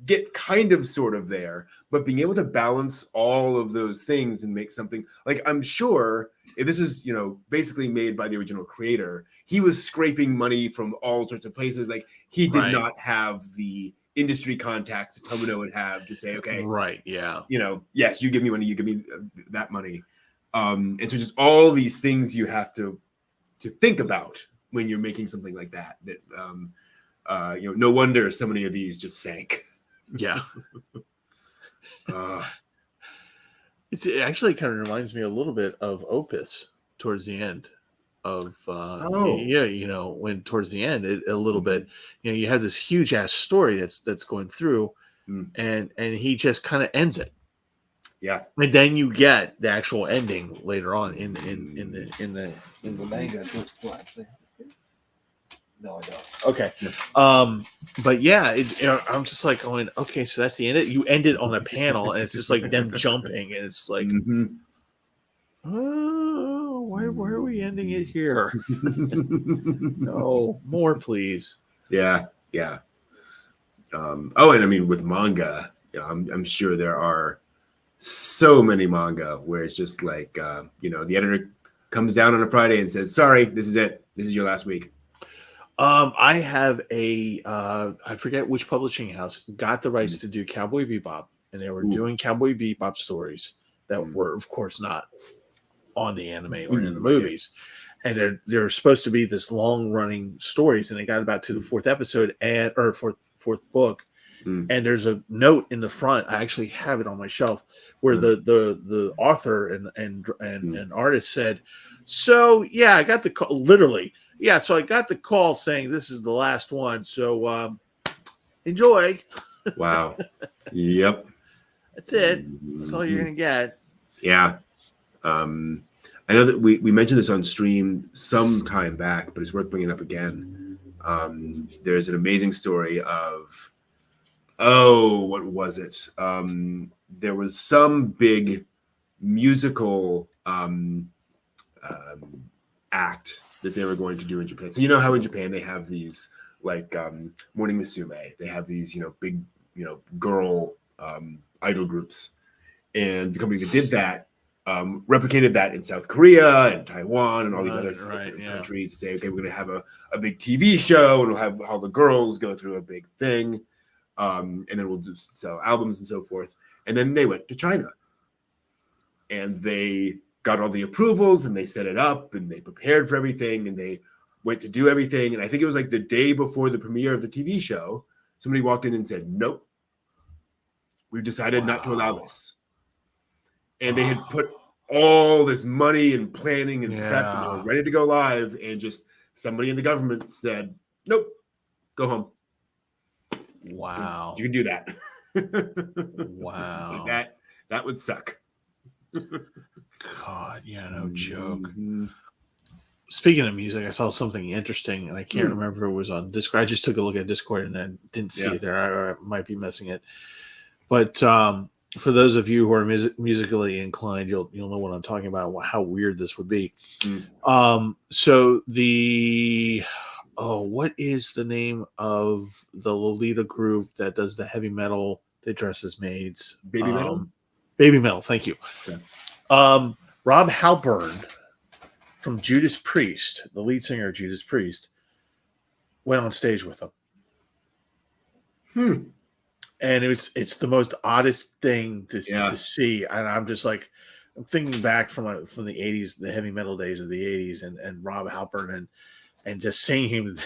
get kind of sort of there, but being able to balance all of those things and make something like, I'm sure if this is, you know, basically made by the original creator, he was scraping money from all sorts of places. Like he did not have the industry contacts that Tomino would have to say, okay, you know, yes, you give me money, you give me that money. And so just all these things you have to think about when you're making something like that, you know, no wonder so many of these just sank. It actually kind of reminds me a little bit of Opus towards the end of you know, when towards the end a little bit, you know, you have this huge ass story that's going through, and he just kind of ends it. And then you get the actual ending later on in the manga. Well, actually, no, I don't. Okay. But yeah, I'm just like going, okay, so that's the end. You end it on a panel, and it's just like them jumping, and it's like, oh, why are we ending it here? No, more, please. Oh, and I mean, with manga, you know, I'm sure there are so many manga where it's just like, you know, the editor comes down on a Friday and says, sorry, this is it. This is your last week. I have I forget which publishing house got the rights to do Cowboy Bebop, and they were doing Cowboy Bebop stories that were, of course, not on the anime or in the movies. And they're supposed to be this long running stories, and they got about to the fourth episode or fourth book. And there's a note in the front. I actually have it on my shelf where the author and artist said, so yeah, I got the call, literally. Yeah, so I got the call saying this is the last one. So enjoy. Wow. Yep. That's it. That's all you're gonna get. Yeah. I know that we mentioned this on stream some time back, but it's worth bringing up again. There's an amazing story of, what was it? There was some big musical act that they were going to do in Japan. So you know how in Japan they have these like Morning Musume, they have these, you know, big, you know, girl idol groups, and the company that did that replicated that in South Korea and Taiwan and all these other countries to say, okay, we're going to have a big TV show and we'll have all the girls go through a big thing, and then we'll just sell albums and so forth. And then they went to China, and they got all the approvals, and they set it up, and they prepared for everything, and they went to do everything. And I think it was like the day before the premiere of the TV show, somebody walked in and said, nope, we've decided not to allow this. And they had put all this money and planning and prep, and they were ready to go live. And just somebody in the government said, nope, go home. Wow. You can do that. Wow. Like that would suck. God, yeah, no joke. Mm-hmm. Speaking of music, I saw something interesting, and I can't remember if it was on Discord. I just took a look at Discord and I didn't see it there. I might be missing it. But for those of you who are musically inclined, you'll know what I'm talking about. How weird this would be. So what is the name of the Lolita group that does the heavy metal? They dress as maids. Baby Metal. Baby Metal. Thank you. Yeah. Rob Halpern from Judas Priest, the lead singer of Judas Priest, went on stage with them. And it's the most oddest thing to see. And I'm just like, I'm thinking back from the 80s, the heavy metal days of the 80s, and Rob Halpern and just seeing him with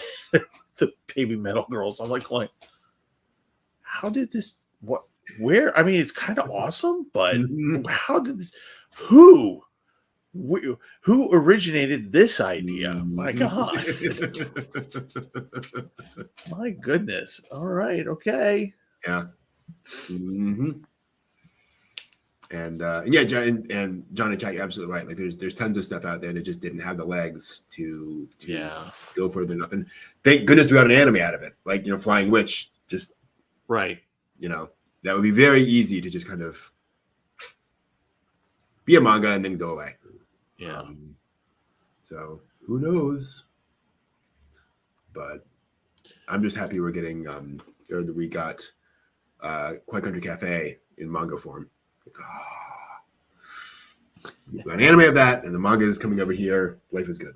the Baby Metal girls. I'm like, how did this, where? I mean, it's kind of awesome, but how did this, who originated this idea? My God. My goodness. All right. Okay. Yeah. Mm-hmm. And yeah, John and Chat, you're absolutely right. Like there's tons of stuff out there that just didn't have the legs to go further than nothing. Thank goodness we got an anime out of it. Like, Flying Witch, just right. That would be very easy to just kind of be a manga and then go away. Yeah. So who knows? But I'm just happy we're getting or that we got Quiet Country Cafe in manga form. We've got an anime of that, and the manga is coming over here. Life is good.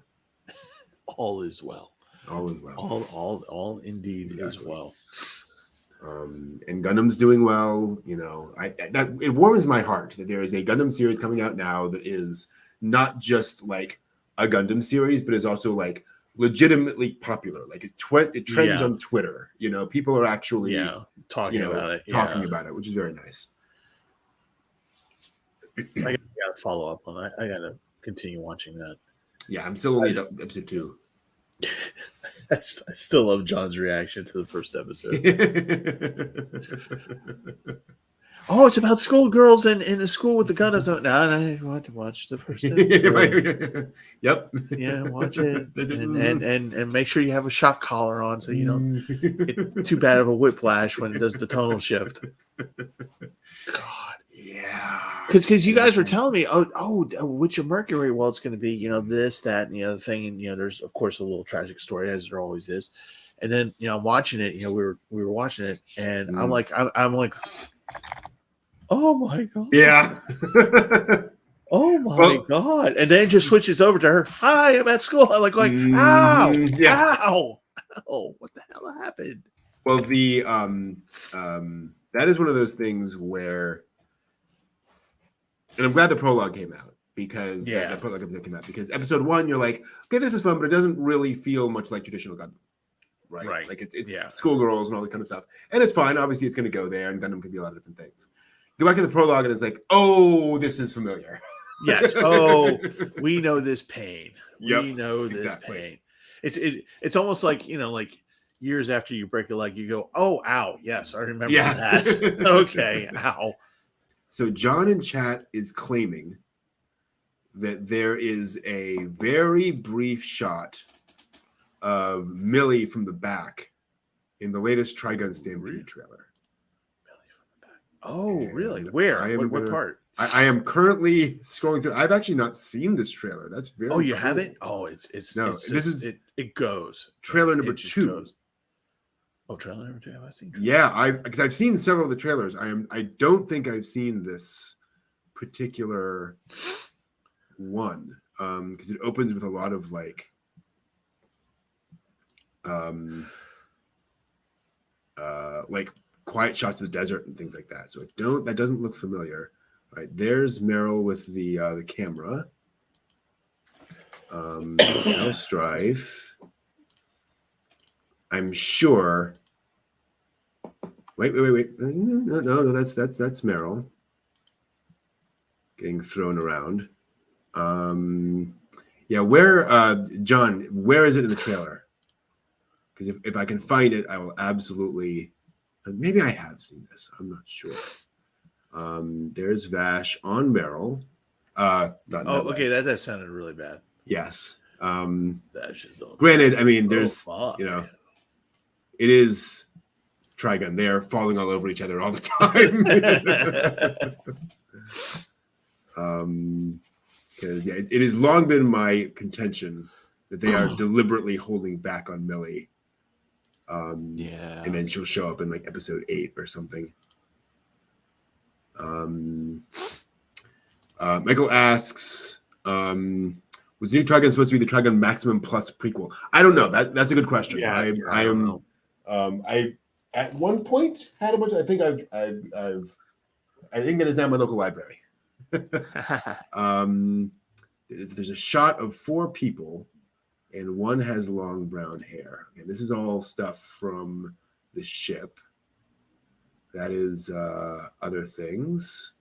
All is well. All is well. All indeed is well. And Gundam's doing well. It warms my heart that there is a Gundam series coming out now that is not just like a Gundam series, but is also like legitimately popular. Like it trends on Twitter. People are actually talking about it, which is very nice. I gotta follow up on that. I gotta continue watching that. Yeah, I'm still only at episode 2. I still love John's reaction to the first episode. Oh, it's about schoolgirls in a school with the Gundams. No, I want to watch the first episode. Yep. Yeah, watch it. And make sure you have a shock collar on so you don't get too bad of a whiplash when it does the tonal shift. God. Yeah. Because you guys were telling me, which of Mercury? Well, it's going to be, this, that, and the other thing. And, there's, of course, a little tragic story, as there always is. And then, I'm watching it, we were watching it, and I'm like, oh my God. Yeah. Oh my God. And then it just switches over to her. Hi, I'm at school. I'm like, ow, ow, what the hell happened? Well, that is one of those things where, and I'm glad the prologue came out because that prologue episode came out because episode 1, you're like, okay, this is fun, but it doesn't really feel much like traditional Gundam. Right. Like it's schoolgirls and all that kind of stuff. And it's fine. Obviously, it's going to go there, and Gundam can be a lot of different things. Go back to the prologue, and it's like, oh, this is familiar. Yes. Oh, we know this pain. Yep, we know this pain. It's almost like, like years after you break a leg, you go, oh, ow. Yes, I remember that. Okay, ow. So John in chat is claiming that there is a very brief shot of Millie from the back in the latest Trigun Stampede trailer. Oh, really? Where? What part? I am currently scrolling through. I've actually not seen this trailer. That's very. Oh, you cool. haven't? Oh, it's it goes. Trailer number 2. Goes. Oh, trailer number 2. Have I seen? Yeah, because I've seen several of the trailers. I don't think I've seen this particular one because it opens with a lot of like quiet shots of the desert and things like that. So that doesn't look familiar. Right, there's Meryl with the camera. Strife. I'm sure. Wait. No, that's Meryl getting thrown around. Yeah, where John, where is it in the trailer? Because if I can find it, I will absolutely. Maybe I have seen this. I'm not sure. There's Vash on Meryl. Okay, that sounded really bad. Yes. Vash is on. Granted, I mean, there's fuck. It is Trigun. They're falling all over each other all the time. Because it has long been my contention that they are deliberately holding back on Millie. And then she'll show up in like episode 8 or something. Michael asks, was the new Trigun supposed to be the Trigun Maximum Plus prequel? I don't know. That's a good question. Yeah, I am. I at one point had a bunch. I think I think that is now my local library. There's a shot of 4 people, and one has long brown hair. And this is all stuff from the ship. That is other things.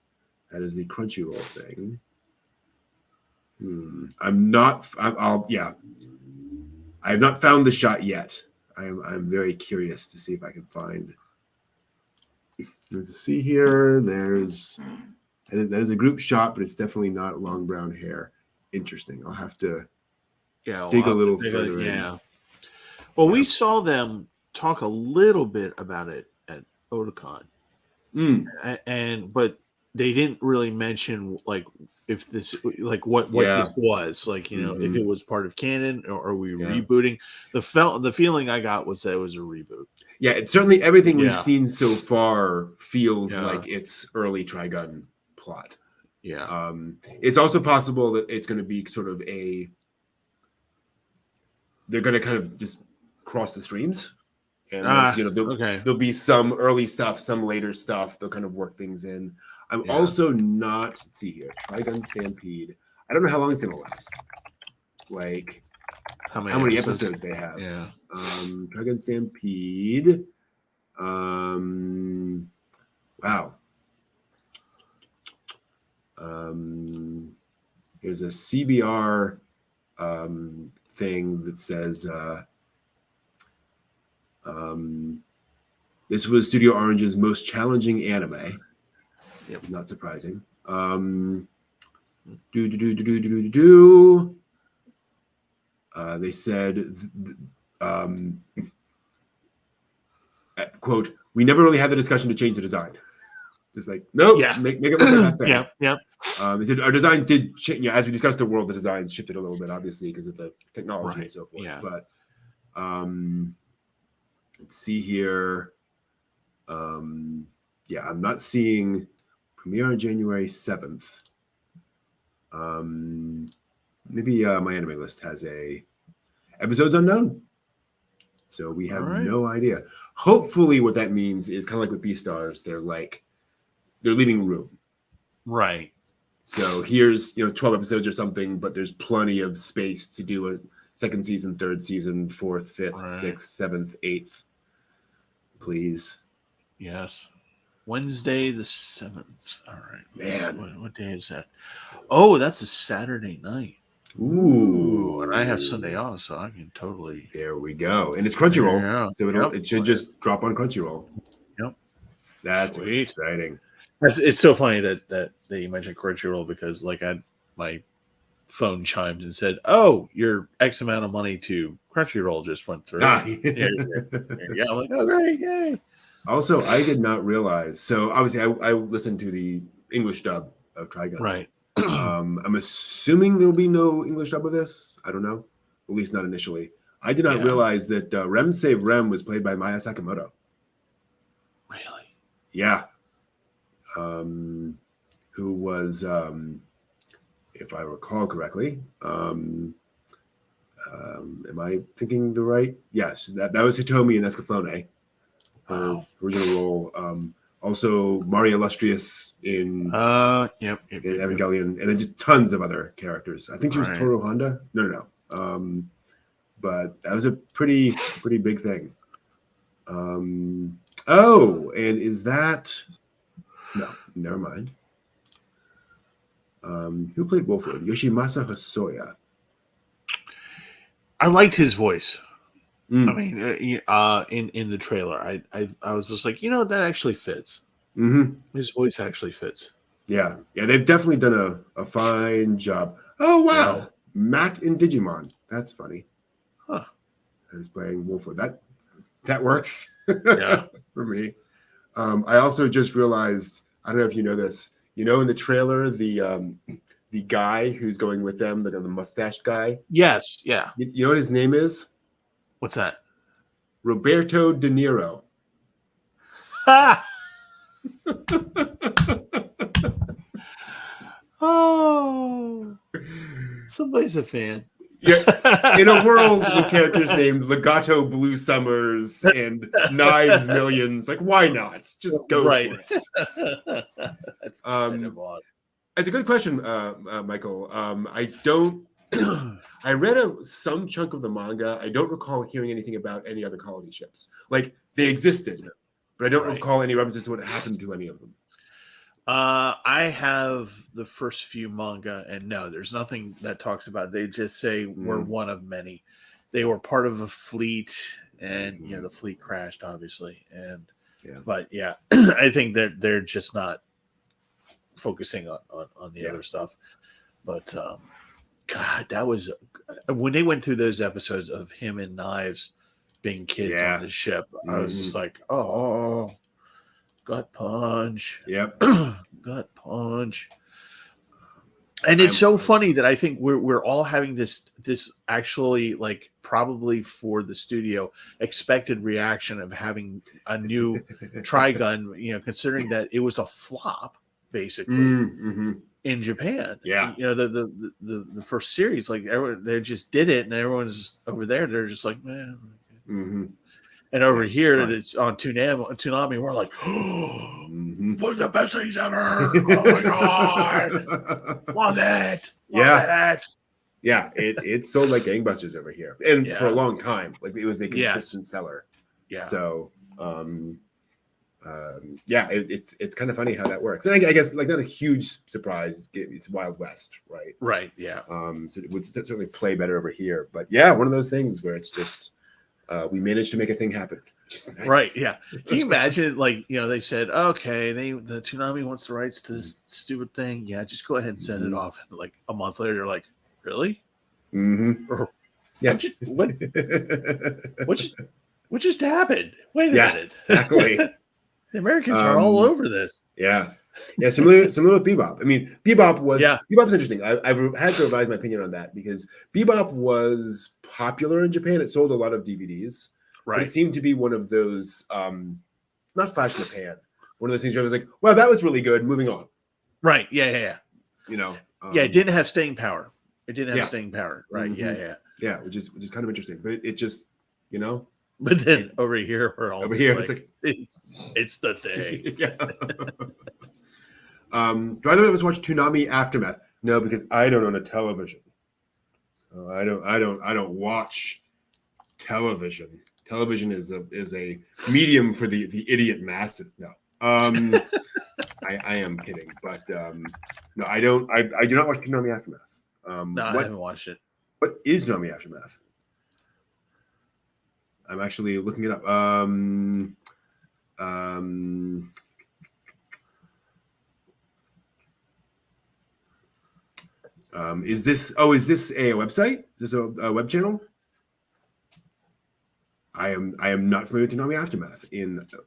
That is the Crunchyroll thing. I have not found the shot yet. I'm very curious to see if I can find. To see here, that is a group shot, but it's definitely not long brown hair. Interesting. I'll have to dig a little further in. Yeah. Well, we saw them talk a little bit about it at Otakon, but they didn't really mention like if this like what this was like, if it was part of canon or are we rebooting. The feeling I got was that it was a reboot. Yeah, it's certainly everything we've seen so far feels like it's early Trigun plot. Yeah. It's also possible that it's going to be sort of they're going to kind of just cross the streams, and there'll be some early stuff, some later stuff. They'll kind of work things in. I'm also not. Let's see here, Trigun Stampede. I don't know how long it's going to last. Like how many episodes they have. Yeah. Trigun Stampede. Wow. There's a CBR thing that says this was Studio Orange's most challenging anime. Yep, not surprising. They said, quote, "We never really had the discussion to change the design." Just like, nope, make it look like that thing. Yeah. They said our design did change. As we discussed the world, the design shifted a little bit, obviously, because of the technology and so forth. Yeah. But let's see here. I'm not seeing premiere on January 7th. Maybe my anime list has episodes unknown. So we have no idea. Hopefully what that means is kind of like with Beastars, they're leaving room. Right. So here's 12 episodes or something, but there's plenty of space to do a second season, third season, 4th, 5th, 6th, 7th, 8th. Please. Yes. Wednesday the 7th. All right. Man. What day is that? Oh, that's a Saturday night. Ooh. And I have Sunday off, so I can totally. There we go. And it's Crunchyroll. So it should just drop on Crunchyroll. Yep. That's exciting. It's so funny that you mentioned Crunchyroll because my phone chimed and said, "Oh, your X amount of money to Crunchyroll just went through." Yeah, I'm like, "Oh, great, yay!" Also, I did not realize. So obviously, I listened to the English dub of Trigun. Right. I'm assuming there'll be no English dub of this. I don't know. At least not initially. I did not realize that Rem Save Rem was played by Maya Sakamoto. Really? Yeah. Who was, if I recall correctly, am I thinking the right? Yes, that was Hitomi and Escaflowne, her original role. Also, Maria Illustrious in Evangelion, and then just tons of other characters. I think she was Toru Honda. No. But that was a pretty big thing. Oh, and is that no? Never mind. Who played Wolfwood? Yoshimasa Hosoya. I liked his voice. I Mm. mean, in the trailer, I was just like, that actually fits. Mm-hmm. His voice actually fits. Yeah, they've definitely done a fine job. Oh wow, Yeah. Matt in Digimon. That's funny. Huh. He's playing Wolfwood. That works Yeah. for me. I also just realized, I don't know if you know this. In the trailer, the guy who's going with them, the mustached guy. Yes. Yeah. You know what his name is? What's that? Roberto De Niro. Ha! Oh, somebody's a fan. Yeah, in a world with characters named Legato Blue Summers and Knives Millions, like why not? Just go Right. for it. That's kind of awesome. It's a good question, Michael. I don't. I read some chunk of the manga. I don't recall hearing anything about any other colony ships. Like they existed, but I don't recall any references to what happened to any of them. I have the first few manga, and no, there's nothing that talks about. They just say we're one of many. They were part of a fleet, and the fleet crashed, obviously. And but yeah, I think they're just not focusing on the other stuff. But God, that was when they went through those episodes of him and Knives being kids on the ship. I was just like, oh. Gut punch. Yep. Gut punch. And it's so funny that I think we're all having this actually like probably for the studio expected reaction of having a new Trigun, considering that it was a flop basically in Japan. Yeah. The first series, like they just did it and everyone's just over there. They're just like, man. Mm-hmm. And over here, it's on Toonami. We're like, one of the best things ever! Oh my god, love it! Love it! Yeah, it sold like gangbusters over here, and for a long time, like it was a consistent seller. Yeah. So, it's kind of funny how that works, and I guess like not a huge surprise. It's Wild West, right? Right. Yeah. So it would certainly play better over here, but yeah, one of those things where it's just. We managed to make a thing happen. Nice. Right. Yeah. Can you imagine, like, they said, okay, the Toonami wants the rights to this stupid thing. Yeah, just go ahead and send it off. And like a month later, you're like, really? Mm-hmm. Or, yeah. What just happened? Wait a minute. Exactly. The Americans are all over this. Yeah. Yeah, similar with Bebop. I mean, Bebop's interesting. I've had to revise my opinion on that because Bebop was popular in Japan. It sold a lot of DVDs. Right. But it seemed to be one of those, not flash in the pan. One of those things where I was like, well, that was really good. Moving on. Right. Yeah. It didn't have staying power. It didn't have staying power. Right. Mm-hmm. Yeah. Which is kind of interesting. But it just, But then over here, we're all it's like it's the thing. Yeah. Do either of us watch Toonami Aftermath? No, because I don't own a television. So I don't watch television. Television is a medium for the idiot masses. No. I am kidding, but no, I don't. I do not watch Toonami Aftermath. No, I haven't watched it. What is Toonami Aftermath? I'm actually looking it up. Is this a website? Is this a web channel? I am not familiar with Toonami Aftermath.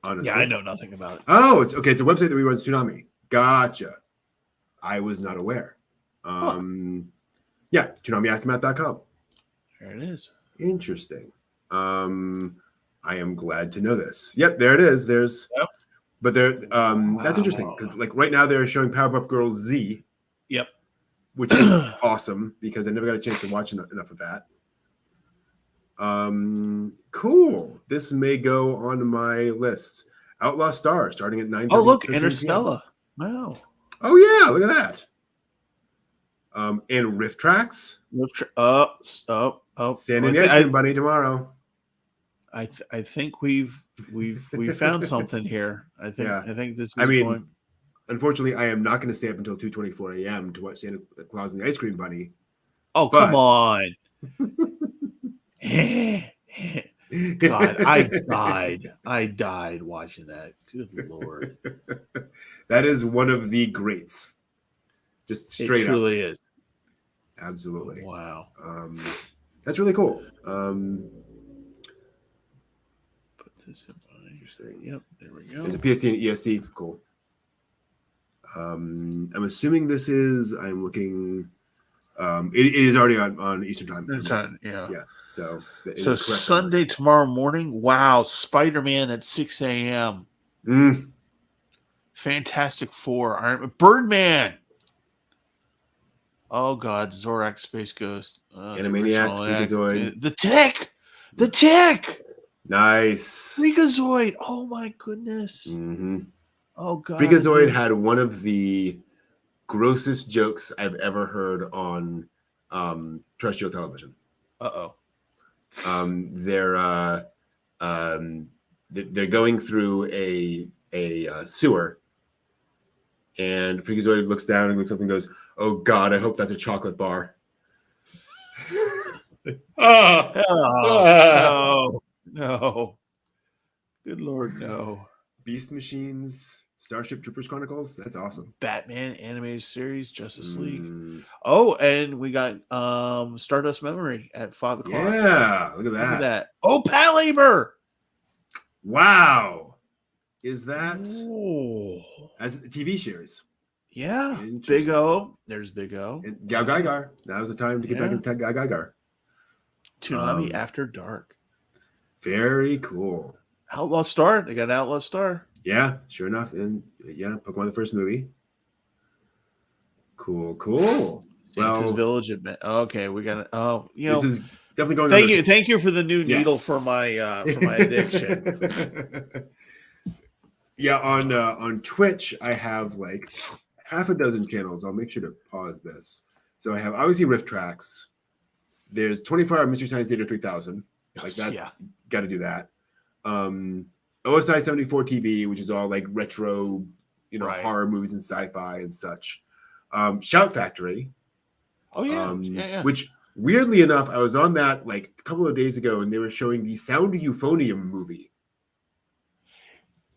Honestly, yeah, I know nothing about it. Oh, it's okay. It's a website that reruns Toonami. Gotcha. I was not aware. Yeah, ToonamiAftermath.com. There it is. Interesting. I am glad to know this. Yep, there it is. Yep. But that's interesting because like right now they're showing Powerpuff Girls Z. Yep. Which is awesome because I never got a chance to watch enough of that. Cool. This may go on my list. Outlaw Star starting at 9:30. Oh, look, Interstellar. Wow. Oh yeah, look at that. And Rift Tracks. San Sanding the Ice Cream Bunny tomorrow. I think we found something here. I Yeah. think this is I mean, going. Unfortunately, I am not going to stay up until 2:24 a.m. to watch Santa Claus and the Ice Cream Bunny. Oh, but- come on. God, I died watching that. Good Lord. That is one of the greats. Just straight It up. truly is. Absolutely. Wow. That's really cool. Put this in my Interesting. Yep, there we go. There's a PST and ESC. Cool. I'm assuming this is. I'm looking. It is already on Eastern time. Yeah. Yeah. So. it So is correct. Sunday tomorrow morning. Wow, Spider-Man at 6 a.m. Mm. Fantastic Four. Iron Birdman. Oh God, Zorak Space Ghost. Animaniacs, Freakazoid. The Tick. Nice. Freakazoid. Oh my goodness. Mm-hmm. Oh God. Freakazoid had one of the grossest jokes I've ever heard on terrestrial television. Uh-oh. They're going through a sewer, and Freakazoid looks down and looks up and goes, "Oh God, I hope that's a chocolate bar." Oh, no. Good Lord, no. Beast Machines, Starship Troopers Chronicles. That's awesome. Batman animated series, Justice League. Mm, Oh, and we got Stardust Memory at 5 o'clock. yeah, look at Look at that. that. Oh, Palaver. Wow. Is that Oh. as a TV series? Yeah. Interesting. Big O. There's Big O. And Gal Gaigar. Now's the time to get back into Gal Gaigar. Tsunami After Dark. Very cool. Outlaw Star. They got Outlaw Star. Yeah, sure enough. And yeah, Pokemon the first movie. Cool. Santa's Well, Village. Okay, we got it. Oh, this is definitely going Thank you for the new needle Yes. for my addiction. Yeah, on Twitch, I have like half a dozen channels. I'll make sure to pause this. So I have obviously Rift Tracks. There's 24-hour Mystery Science Theater 3000. Like that's got to do that. OSI 74 TV, which is all like retro, horror movies and sci-fi and such. Shout Factory. Oh yeah, Which weirdly enough, I was on that like a couple of days ago, and they were showing the Sound of Euphonium movie.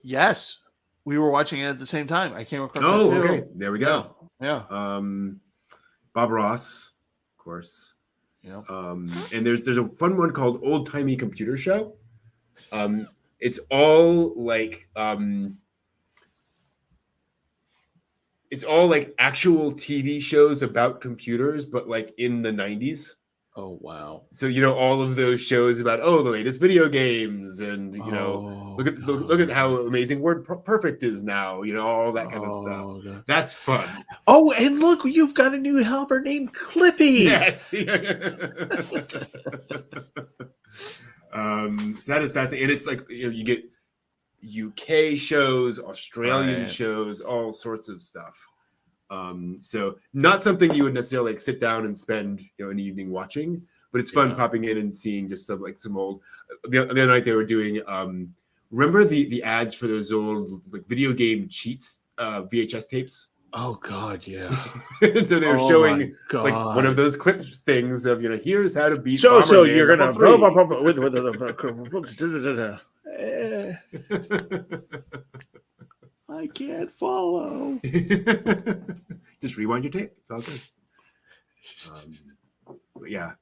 Yes, we were watching it at the same time. I came across. Oh, that too. okay. There we go. Yeah. Bob Ross, of course. Yeah. And there's a fun one called Old Timey Computer Show. It's all like actual TV shows about computers, but like in the 90s. Oh wow. So all of those shows about the latest video games and look at how amazing WordPerfect is now, all that kind of stuff. God. That's fun. Oh, and look, you've got a new helper named Clippy. Yes. So that is fascinating. And it's like you get UK shows, Australian shows, all sorts of stuff. So not something you would necessarily like sit down and spend an evening watching, but it's fun popping in and seeing just some old. The other night they were doing. Remember the ads for those old like video game cheats VHS tapes? Oh God, yeah. And so they were showing like one of those clip things of here's how to beat. So you're gonna with I can't follow. Just rewind your tape. It's all good. But yeah.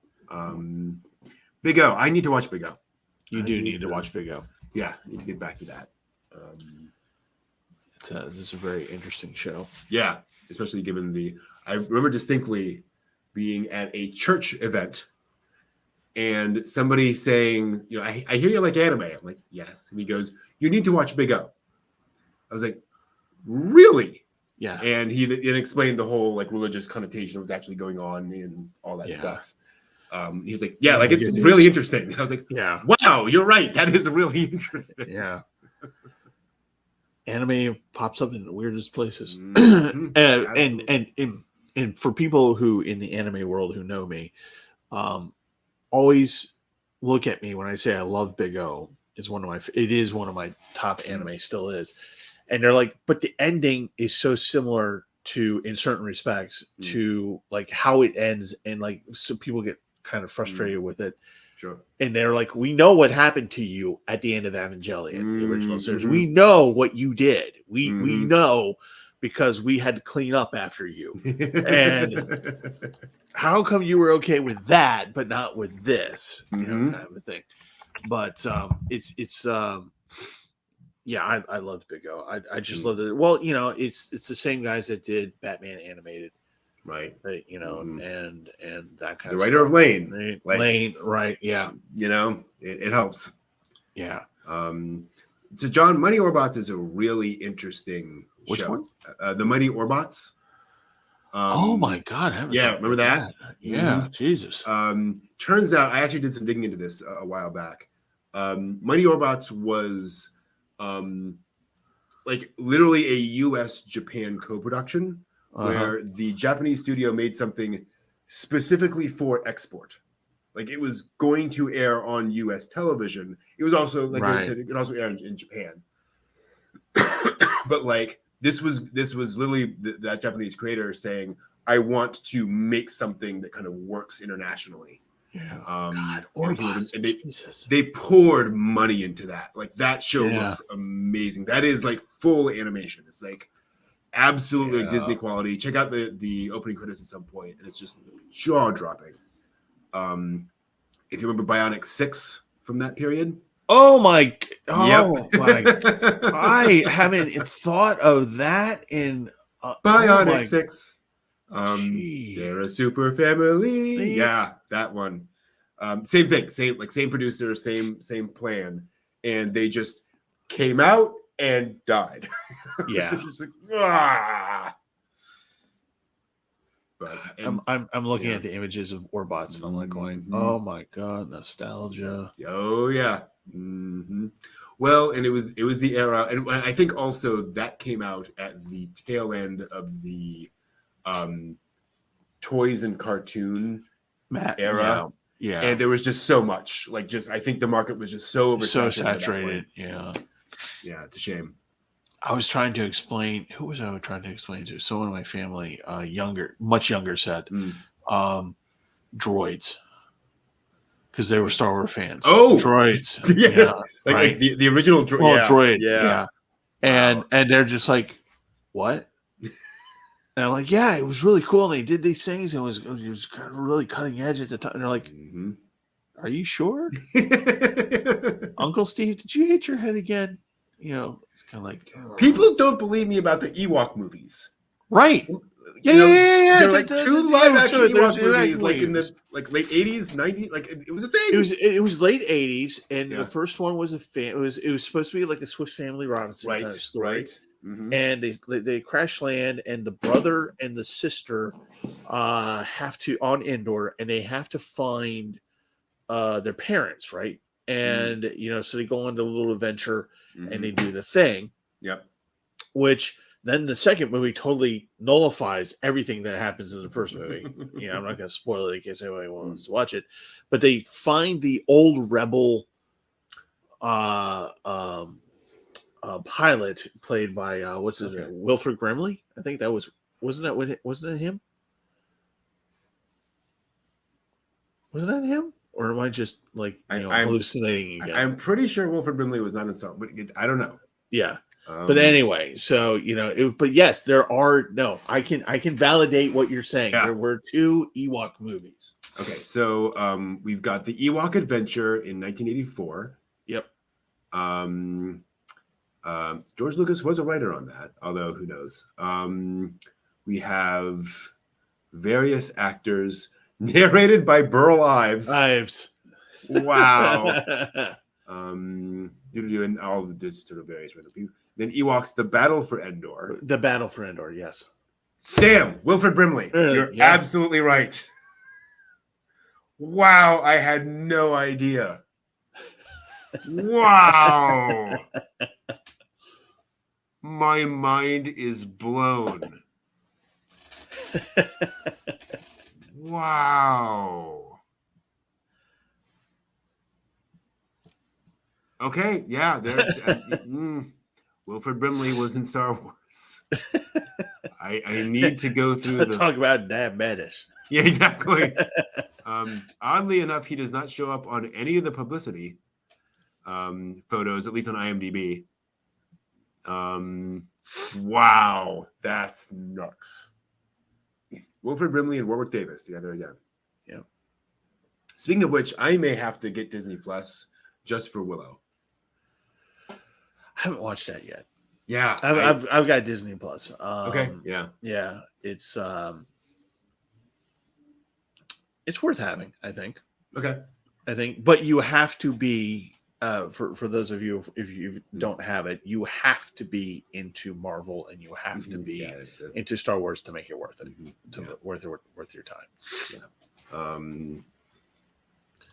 Big O. I need to watch Big O. You do need to watch Big O. Yeah, need to get back to that. This is a very interesting show. Yeah, especially given I remember distinctly being at a church event and somebody saying, I hear you like anime. I'm like, yes. And he goes, you need to watch Big O. I was like, really? Yeah. And he then explained the whole like religious connotation of what's actually going on and all that stuff. He was like, yeah, like it's really interesting. I was like, yeah, wow, you're right. That is really interesting. Yeah. Anime pops up in the weirdest places. Mm-hmm. And for people who in the anime world who know me, always look at me when I say I love Big O. It is one of my top anime, still is. And they're like, but the ending is so similar to, in certain respects, to like how it ends, and like so people get kind of frustrated with it. Sure. And they're like, we know what happened to you at the end of Evangelion, the original series. We know what you did. We know because we had to clean up after you. And how come you were okay with that, but not with this? You know, kind of a thing. But yeah, I loved Big O. I just loved it. Well, you know, it's the same guys that did Batman animated. Right. You know, and that kind the of writer stuff. of Lane. Lane, right? Yeah. You know, it helps. Yeah. So John, Mighty Orbots is a really interesting Which show. one? The Mighty Orbots. Oh my God! I haven't remember that? Yeah, Jesus. Turns out I actually did some digging into this a while back. Mighty Orbots was like literally a U.S. Japan co-production where the Japanese studio made something specifically for export. Like it was going to air on U.S. television. It was also like I said, it could also air in Japan. But like this was literally that Japanese creator saying, "I want to make something that kind of works internationally." Yeah. God, Orbots. they poured money into that. Like that show looks amazing. That is like full animation. It's like absolutely like Disney quality. Check out the opening credits at some point, and it's just jaw dropping. If you remember Bionic 6 from that period. Oh my! I haven't thought of that in Bionic 6. They're a super family. Yeah, that one. Same thing. Same producer, same plan, and they just came out and died. Yeah. Just like, ah. But I'm looking at the images of Orbots, and I'm like going, oh my God, nostalgia. Oh yeah. Well, and it was the era, and I think also that came out at the tail end of the toys and cartoon era. Yeah. And there was just so much. Like I think the market was just so oversaturated. So saturated. Yeah. Yeah, it's a shame. I was trying to explain. Who was I trying to explain to? Someone in my family, much younger, said, droids. Because they were Star Wars fans. Oh, droids! Yeah, like the original droid. Well, droid. Yeah. And they're just like, what? And I'm like, yeah, it was really cool. And they did these things, and it was kind of really cutting edge at the time. And they're like, are you sure? Uncle Steve, did you hit your head again? You know, it's kind of like people don't believe me about the Ewok movies, right? Yeah. There were like two live action Ewok movies, like in the late 80s, 90s. Like it was a thing. It was late 80s, and the first one was it was supposed to be like a Swiss Family Robinson kind of story. Right. And they crash land, and the brother and the sister have to on Endor, and they have to find their parents, right? And you know, so they go on the little adventure, and they do the thing. Yep. Which then the second movie totally nullifies everything that happens in the first movie. You know, I'm not going to spoil it in case anybody wants to watch it. But they find the old rebel pilot played by what's his name? Wilford Brimley. I think that wasn't it him? Wasn't that him? Or am I just like I'm hallucinating again? I'm pretty sure Wilford Brimley was not in Star Wars, but I don't know. Yeah. But anyway, so you know, but yes, there are I can validate what you're saying. Yeah. There were 2 Ewok movies. Okay, so we've got the Ewok Adventure in 1984. Yep. George Lucas was a writer on that, although who knows? We have various actors narrated by Burl Ives. Wow. And all of the sort of various random people. Then Ewoks, The Battle for Endor. The Battle for Endor, yes. Damn, Wilford Brimley. You're absolutely right. Wow, I had no idea. Wow. My mind is blown. Wow. Okay, yeah, there. Wilford Brimley was in Star Wars. I need to go through the. Talk about diabetes. Yeah, exactly. Oddly enough, he does not show up on any of the publicity photos, at least on IMDb. Wow, that's nuts. Wilford Brimley and Warwick Davis together again. Yeah. Speaking of which, I may have to get Disney Plus just for Willow. I haven't watched that yet. Yeah, I've got Disney Plus. Okay, yeah, it's worth having, I think. Okay, but you have to be for those of you if you don't have it, you have to be into Marvel and you have to be into Star Wars to make it worth it, worth your time. Yeah.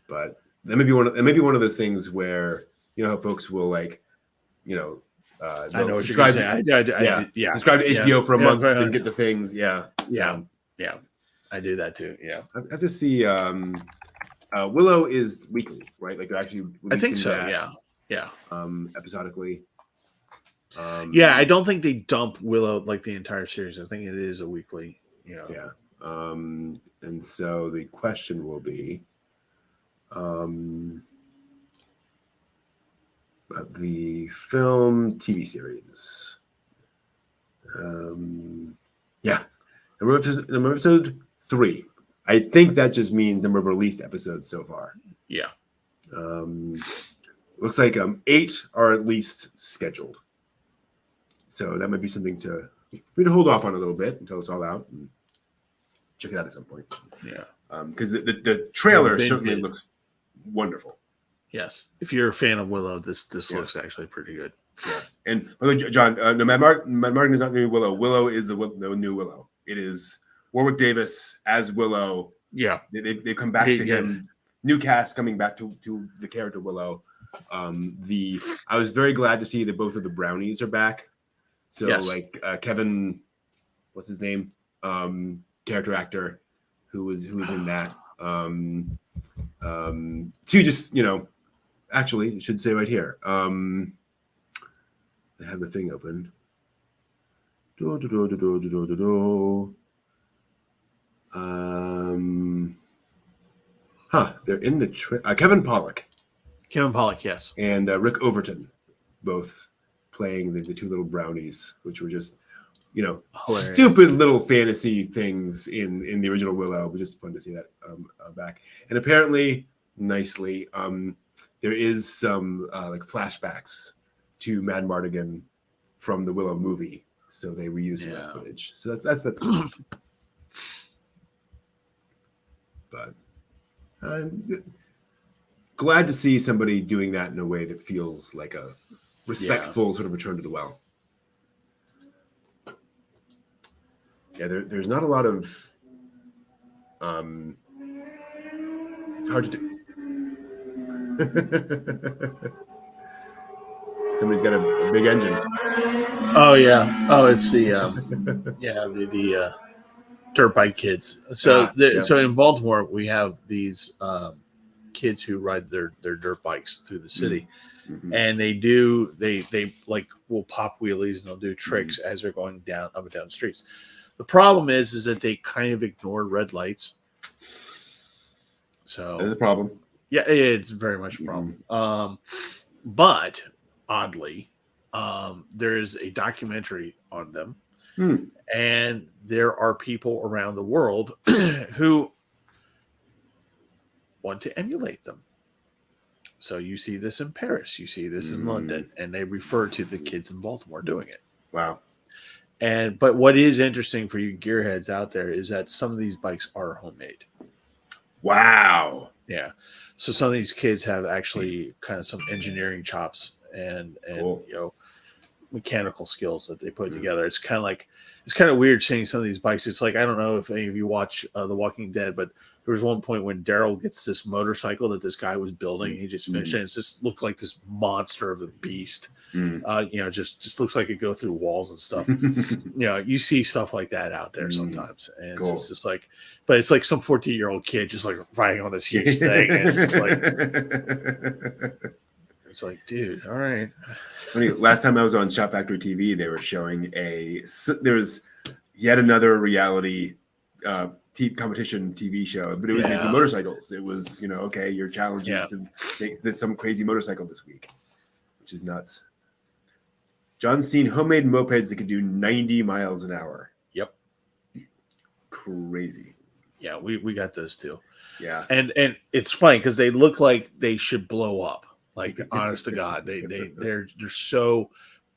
But that may be one of those things where how folks will like, I know what you're subscribe. saying. Subscribe to HBO for a month and get the things. Yeah. So. Yeah. I do that too. Yeah. I have to see. Willow is weekly, right? Like they're actually. I think so. That, yeah. Episodically. I don't think they dump Willow like the entire series. I think it is a weekly. Yeah. And so the question will be, the film TV series. Number episode 3. I think that just means number of released episodes so far. Yeah. Looks like 8 are at least scheduled. So that might be something we hold off on a little bit until it's all out and check it out at some point. Yeah. Because the trailer certainly looks wonderful. Yes. If you're a fan of Willow, this looks actually pretty good. Yeah. And by the way, John, no, Matt Martin is not new Willow. Willow is the new Willow. It is Warwick Davis as Willow. Yeah. They come back to him. New cast coming back to the character Willow. I was very glad to see that both of the Brownies are back. So Kevin, what's his name? Character actor who was in that. To just, actually, you should say right here. I have the thing open. They're in the Kevin Pollak. Kevin Pollak, yes. And Rick Overton, both playing the two little brownies, which were just, hilarious. Stupid little fantasy things in the original Willow, but just fun to see that back. And apparently, nicely, there is some like flashbacks to Madmartigan from the Willow movie, so they reuse that footage. So that's nice. But glad to see somebody doing that in a way that feels like a respectful sort of return to the well. Yeah, there's not a lot of. It's hard to do. Somebody's got a big engine. Oh yeah. Oh, it's the the dirt bike kids. So so in Baltimore we have these kids who ride their dirt bikes through the city. Mm-hmm. And they like will pop wheelies and they'll do tricks as they're going up and down the streets. The problem is that they kind of ignore red lights. So that's a problem. Yeah, it's very much a problem. But oddly, there is a documentary on them, and there are people around the world who want to emulate them. So you see this in Paris, you see this in London, and they refer to the kids in Baltimore doing it. Wow. But what is interesting for you gearheads out there is that some of these bikes are homemade. Wow. Yeah. So some of these kids have actually kind of some engineering chops and cool. Mechanical skills that they put together. It's kind of weird seeing some of these bikes. It's like, I don't know if any of you watch The Walking Dead, but there was one point when Daryl gets this motorcycle that this guy was building. He just finished it. And it just looked like this monster of a beast. Just looks like it go through walls and stuff. You see stuff like that out there sometimes. And cool. It's just like, but it's like some 14-year-old kid just like riding on this huge thing. And it's just like, It's like, dude, all right. Last time I was on Shop Factory TV, they were showing there was yet another reality competition TV show, but it was for motorcycles. It was, okay, your challenge is to make this some crazy motorcycle this week, which is nuts. John's seen homemade mopeds that could do 90 miles an hour. Yep. Crazy. Yeah, we got those too. Yeah. And it's funny because they look like they should blow up. Like, honest to God, they're so,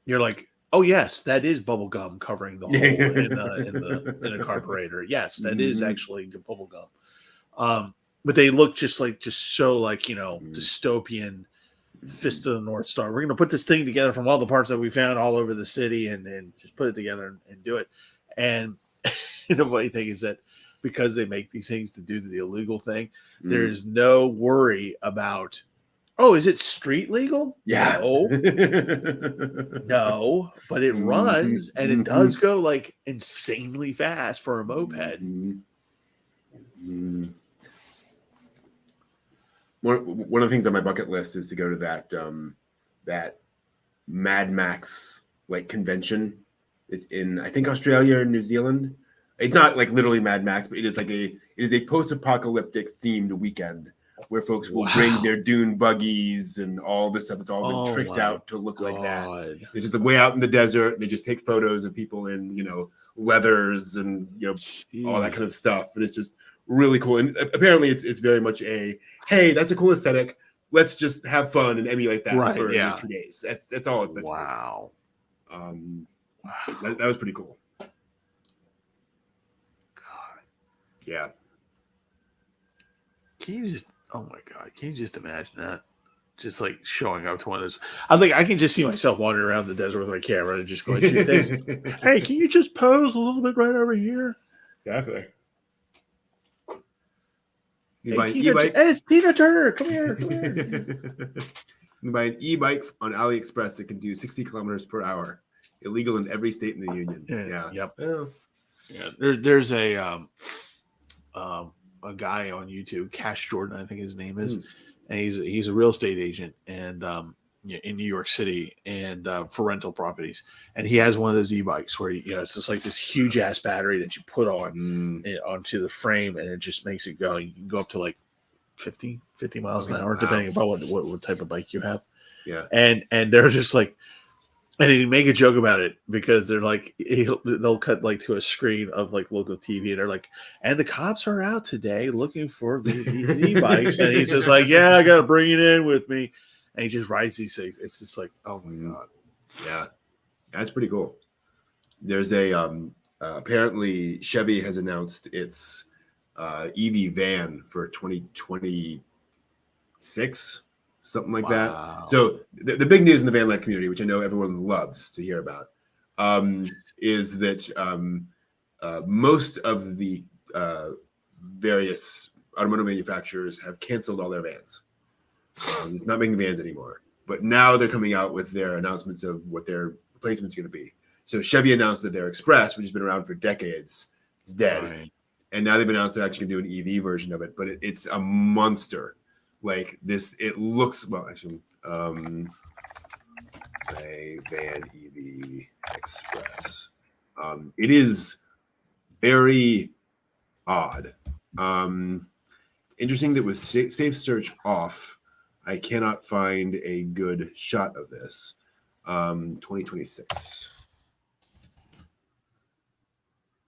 you're like, oh yes, that is bubble gum covering the hole in the carburetor. Yes, that is actually the bubble gum. But they look just so like, dystopian fist of the North Star. We're gonna put this thing together from all the parts that we found all over the city and just put it together and do it. And the funny thing is that because they make these things to do the illegal thing, there's no worry about, oh, is it street legal? Yeah. No, but it runs and it does go like insanely fast for a moped. One of the things on my bucket list is to go to that Mad Max like convention. It's in, I think, Australia or New Zealand. It's not like literally Mad Max, but it is a post-apocalyptic themed weekend where folks will bring their dune buggies and all this stuff. It's all been tricked out to look like that. It's just way out in the desert. They just take photos of people in, leathers and, all that kind of stuff. And it's just really cool. And apparently it's very much hey, that's a cool aesthetic. Let's just have fun and emulate that for 2 days. That's all it's meant to be. Wow. That was pretty cool. God. Yeah. Can you just imagine that? Just like showing up to one of those. I can just see myself wandering around the desert with my camera and just going shoot things. Hey, can you just pose a little bit right over here? Definitely. Hey, it's Tina Turner. Come here. You buy an e-bike on AliExpress that can do 60 kilometers per hour. Illegal in every state in the union. Yeah. Yep. Yeah. There's a guy on YouTube, Cash Jordan, I think his name is, and he's a real estate agent and in New York City and for rental properties, and he has one of those e-bikes where it's just like this huge ass battery that you put on onto the frame and it just makes it go. You can go up to like 50 miles an hour depending upon what type of bike you have. Yeah, and they're just like. And he make a joke about it because they're like, they'll cut like to a screen of like local TV and they're like, and the cops are out today looking for these e-bikes. And he's just like, yeah, I got to bring it in with me. And he just rides these things. It's just like, oh my God. Yeah. That's pretty cool. There's apparently Chevy has announced its EV van for 2026. Something like that. So the big news in the van life community, which I know everyone loves to hear about, is that most of the various automotive manufacturers have canceled all their vans. Just not making vans anymore. But now they're coming out with their announcements of what their replacement's going to be. So Chevy announced that their Express, which has been around for decades, is dead. Right. And now they've announced they're actually going to do an EV version of it. But it's a monster. Like this, it looks actually. A van EV Express. It is very odd. Interesting that with Safe Search off, I cannot find a good shot of this. 2026.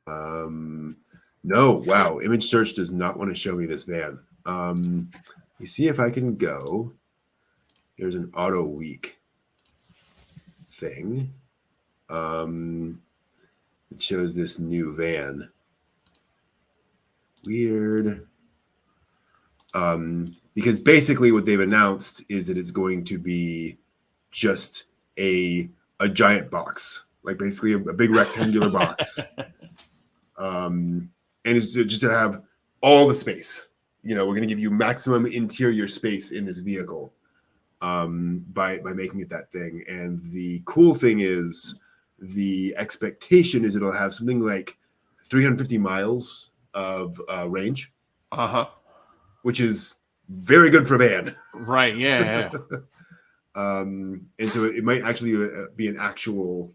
No, wow. Image search does not want to show me this van. You see if I can go. There's an Auto Week thing. It shows this new van. Weird. Because basically what they've announced is that it's going to be just a giant box, like basically a big rectangular box. And it's just to have all the space. We're going to give you maximum interior space in this vehicle by making it that thing. And the cool thing is the expectation is it'll have something like 350 miles of range. Uh-huh. Which is very good for a van. Right, yeah. And so it might actually be an actual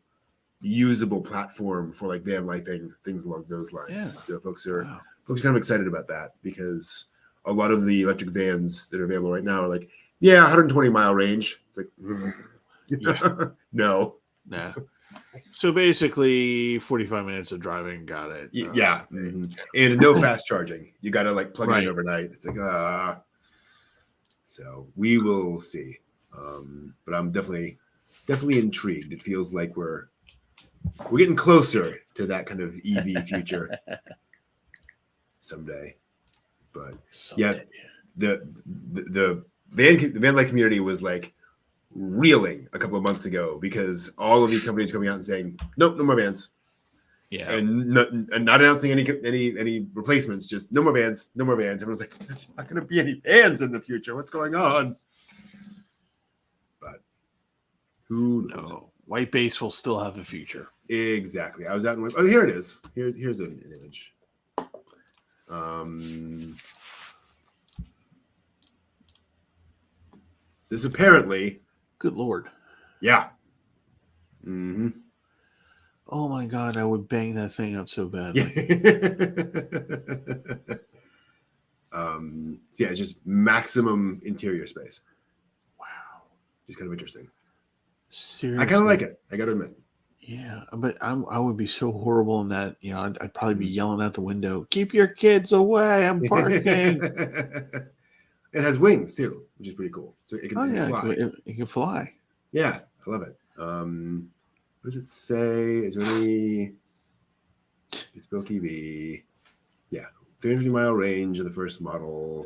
usable platform for like van lifing, things along those lines. Yeah. So folks are Wow. kind of excited about that because a lot of the electric vans that are available right now are like, yeah, 120-mile range. It's like, Yeah. no. Nah. So basically, 45 minutes of driving. Got it. Yeah. And no fast charging. You got to like plug it in Right. overnight. It's like, so we will see. But I'm definitely intrigued. It feels like we're getting closer to that kind of EV future someday. But yeah, the van life community was like reeling a couple of months ago because all of these companies coming out and saying, nope, no more vans. Yeah. And not announcing any replacements, just no more vans, no more vans. Everyone's like, there's not going to be any vans in the future. What's going on? But who knows? No. White base will still have a future. Exactly. I was out and went, oh, here it is. Here's an image. This apparently. Good Lord. Yeah. Mm-hmm. Oh my God, I would bang that thing up so bad. So yeah, it's just maximum interior space. Wow. Just kind of interesting. Seriously. I kind of like it. I got to admit. Yeah, but I would be so horrible in that. You know, I'd probably be yelling out the window, "Keep your kids away! I'm parking." It has wings too, which is pretty cool. So it can fly. It can fly. Yeah, I love it. What does it say? Is there any? It's Bilky V. Yeah, 350-mile range of the first model.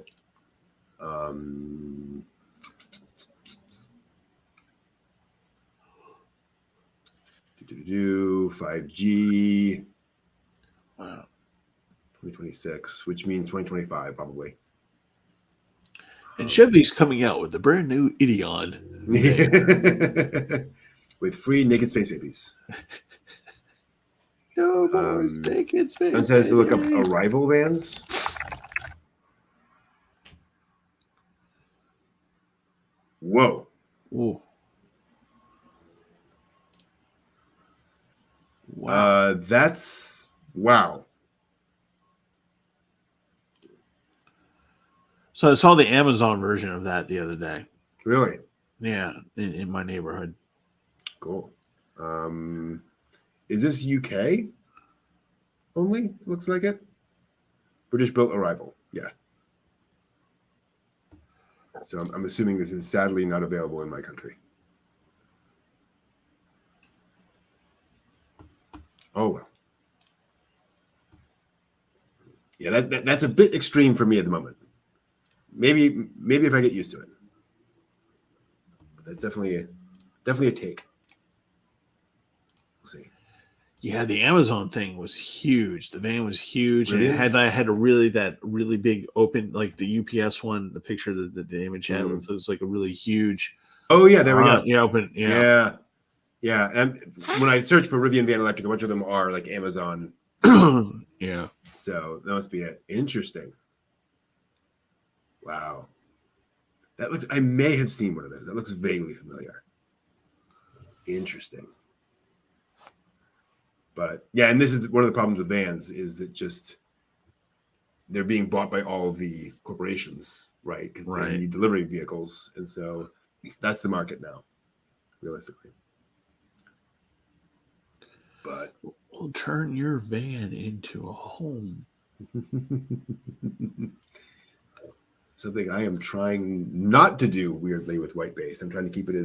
5G. Wow. 2026, which means 2025 probably. And Chevy's coming out with the brand new Ideon. With free naked space babies. No more naked space. It says to look up arrival vans. Whoa. Ooh. Wow. That's wow. So I saw the Amazon version of that the other day. Really? Yeah, in my neighborhood. Cool. Is this UK only? Looks like it. British built arrival. Yeah. So I'm assuming this is sadly not available in my country. Oh well. Yeah, that's a bit extreme for me at the moment. Maybe if I get used to it. But that's definitely a take. We'll see. Yeah, the Amazon thing was huge. The van was huge, Really? and it had a really big open, like the UPS one. The picture that the image had was like a really huge. Oh yeah, there we go. Yeah, open. Yeah. Yeah. And when I search for Rivian Van Electric, a bunch of them are like Amazon. Yeah. So that must be it. Interesting. Wow. That looks. I may have seen one of those. That looks vaguely familiar. Interesting. But yeah, and this is one of the problems with vans is that just they're being bought by all the corporations, right? Because they need delivery vehicles, and so that's the market now, realistically. But we'll turn your van into a home. Something I am trying not to do weirdly with White Base. I'm trying to keep it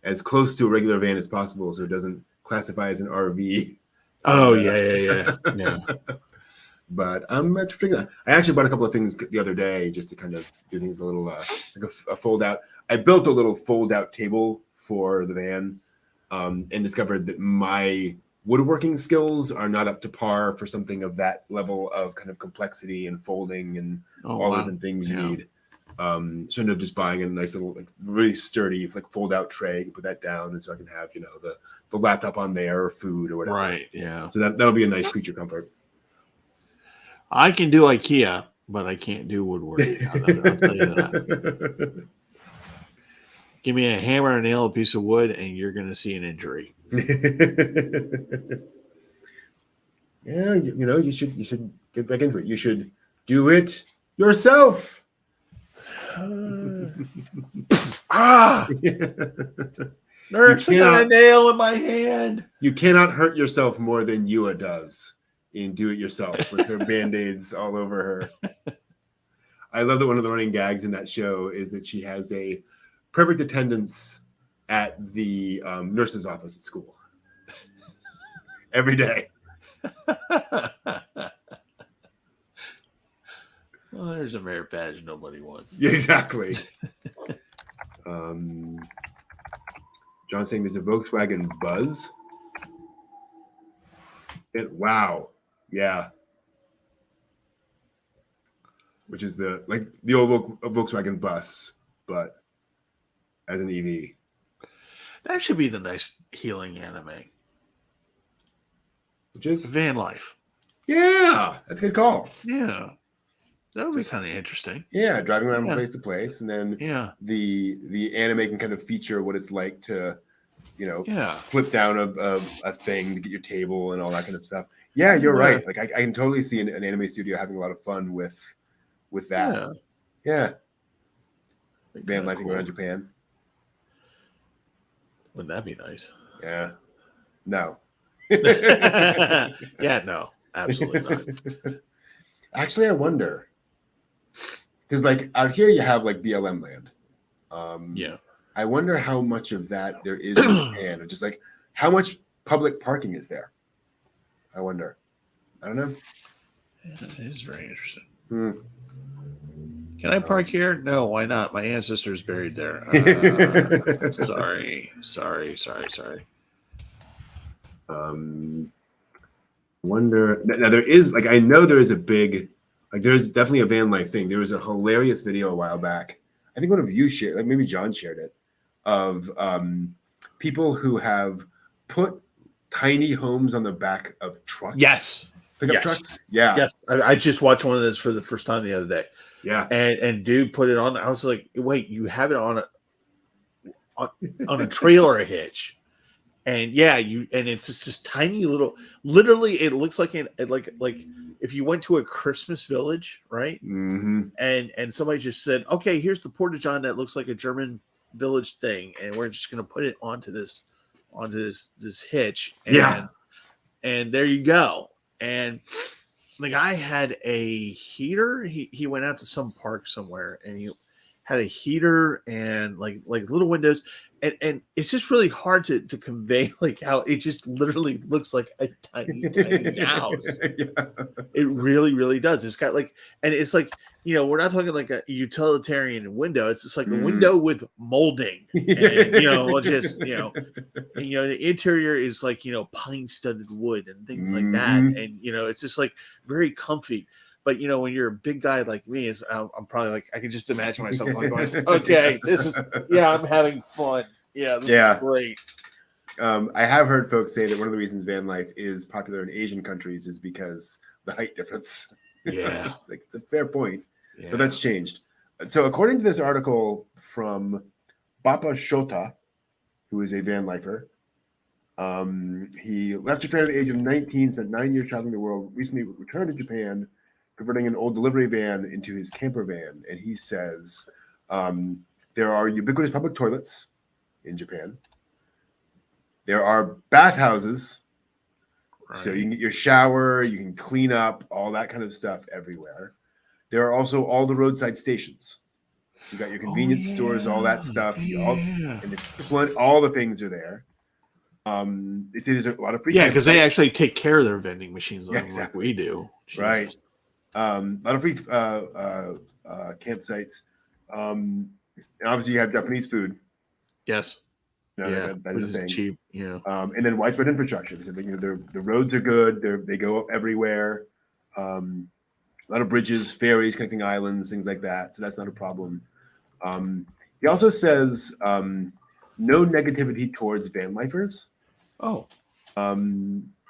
as close to a regular van as possible, so it doesn't classify as an RV. Oh yeah. But I'm figuring out. I actually bought a couple of things the other day just to kind of do things a little like a fold out. I built a little fold out table for the van, and discovered that my woodworking skills are not up to par for something of that level of kind of complexity and folding and all the different things you need. So I ended up just buying a nice little, like really sturdy, like fold out tray. Put that down, and so I can have the laptop on there or food or whatever. Right. Yeah. So that'll be a nice creature comfort. I can do IKEA, but I can't do woodworking. I'll tell you that. Give me a hammer, a nail, a piece of wood, and you're going to see an injury. Yeah, you should get back into it. You should do it yourself. Ah! Nurse, I got a nail in my hand. You cannot hurt yourself more than Yua does in Do It Yourself with her band-aids all over her. I love that one of the running gags in that show is that she has a perfect attendance at the nurse's office at school. Every day. Well, there's a merit badge nobody wants. Yeah, exactly. John saying there's a Volkswagen Buzz. Wow. Yeah. Which is the old Volkswagen bus, but as an EV. That should be the nice healing anime. Which is Van Life. Yeah, that's a good call. Yeah. That would be kind of interesting. Yeah, driving around from place to place, and then the anime can kind of feature what it's like to, flip down a thing to get your table and all that kind of stuff. Yeah, you're right. Like I can totally see an anime studio having a lot of fun with that. Yeah. Van lifing around Japan. Wouldn't that be nice? Yeah. No. Yeah, no, absolutely not. Actually, I wonder. Because like out here you have like BLM land. I wonder how much of that there is in Japan, or just like how much public parking is there. I wonder. I don't know. Yeah, it is very interesting. Can I park here? No, why not? My ancestor's buried there. Sorry. Wonder now there is like I know there is a big there's definitely a van life thing. There was a hilarious video a while back. I think one of you shared, like maybe John shared it, of people who have put tiny homes on the back of trucks. Yes. Pickup trucks. Yeah. Yes. I just watched one of those for the first time the other day. Yeah. And dude put it on. I was like, wait, you have it on a trailer hitch. And and it's just this tiny little, literally it looks like like if you went to a Christmas village, right? Mm-hmm. And somebody just said, okay, here's the porta john that looks like a German village thing, and we're just gonna put it onto this hitch. And there you go. And the guy had a heater. He went out to some park somewhere, and he had a heater and like little windows. And it's just really hard to convey like how it just literally looks like a tiny house. Yeah. It really, really does. It's got like, and it's like, we're not talking like a utilitarian window. It's just like a window with molding, and, the interior is like, pine studded wood and things like that. And, it's just like very comfy. But when you're a big guy like me, I'm probably like, I can just imagine myself like going, okay, I'm having fun. Yeah, this is great. I have heard folks say that one of the reasons van life is popular in Asian countries is because the height difference. Yeah, like it's a fair point, but that's changed. So according to this article from Bappa Shota, who is a van lifer, he left Japan at the age of 19, spent 9 years traveling the world, recently returned to Japan, converting an old delivery van into his camper van. And he says there are ubiquitous public toilets in Japan. There are bathhouses. Right. So you can get your shower, you can clean up, all that kind of stuff everywhere. There are also all the roadside stations. You got your convenience stores, all that stuff. And all the things are there. They say there's a lot of free. Yeah, because they actually take care of their vending machines like we do. Jesus. Right. A lot of free campsites. And obviously, you have Japanese food. Yes. That is a thing. Cheap. And then widespread infrastructure. So, the roads are good. They go up everywhere. A lot of bridges, ferries connecting islands, things like that. So that's not a problem. He also says no negativity towards van lifers. Oh.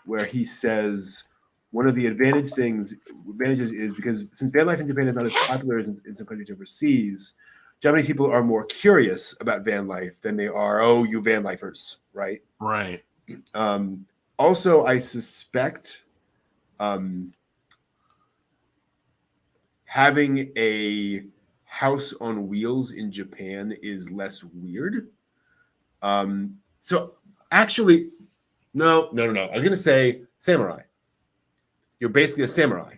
Where he says one of the advantages is because since van life in Japan is not as popular as in some countries overseas, Japanese people are more curious about van life than they are, oh, you van lifers, right? Right. Also, I suspect having a house on wheels in Japan is less weird. So actually, no. I was going to say samurai. You're basically a samurai,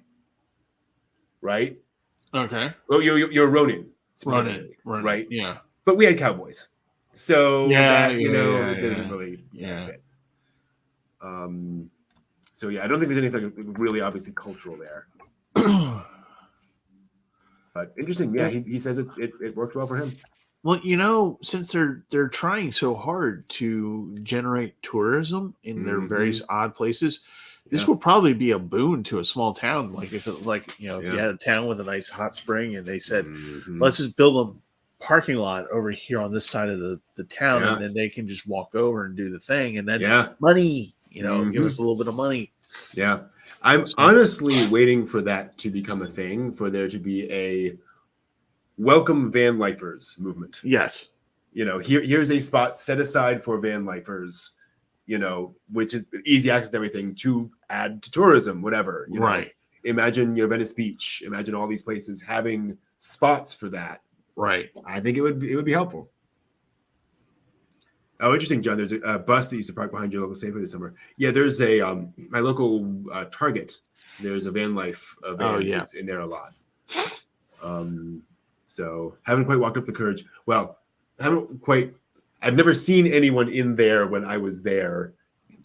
right? Okay. Well, you're a Ronin, Ronin, right? Yeah. But we had cowboys, so it doesn't yeah. really Yeah. fit. So yeah, I don't think there's anything really obviously cultural there. But interesting, yeah. He says it worked well for him. Well, since they're trying so hard to generate tourism in their various odd places, this will probably be a boon to a small town. Like if you had a town with a nice hot spring and they said, let's just build a parking lot over here on this side of the town, and then they can just walk over and do the thing, and then money, give us a little bit of money. Yeah. I'm honestly waiting for that to become a thing, for there to be a welcome van lifers movement. Yes. Here's a spot set aside for van lifers, which is easy access to everything to add to tourism, whatever. Right. Imagine Venice Beach. Imagine all these places having spots for that. Right. I think it would be helpful. Oh, interesting, John. There's a bus that used to park behind your local Safeway this summer. Yeah, there's a my local Target. There's a van life van that's in there a lot. So haven't quite walked up the Courage. Well, I've never seen anyone in there when I was there,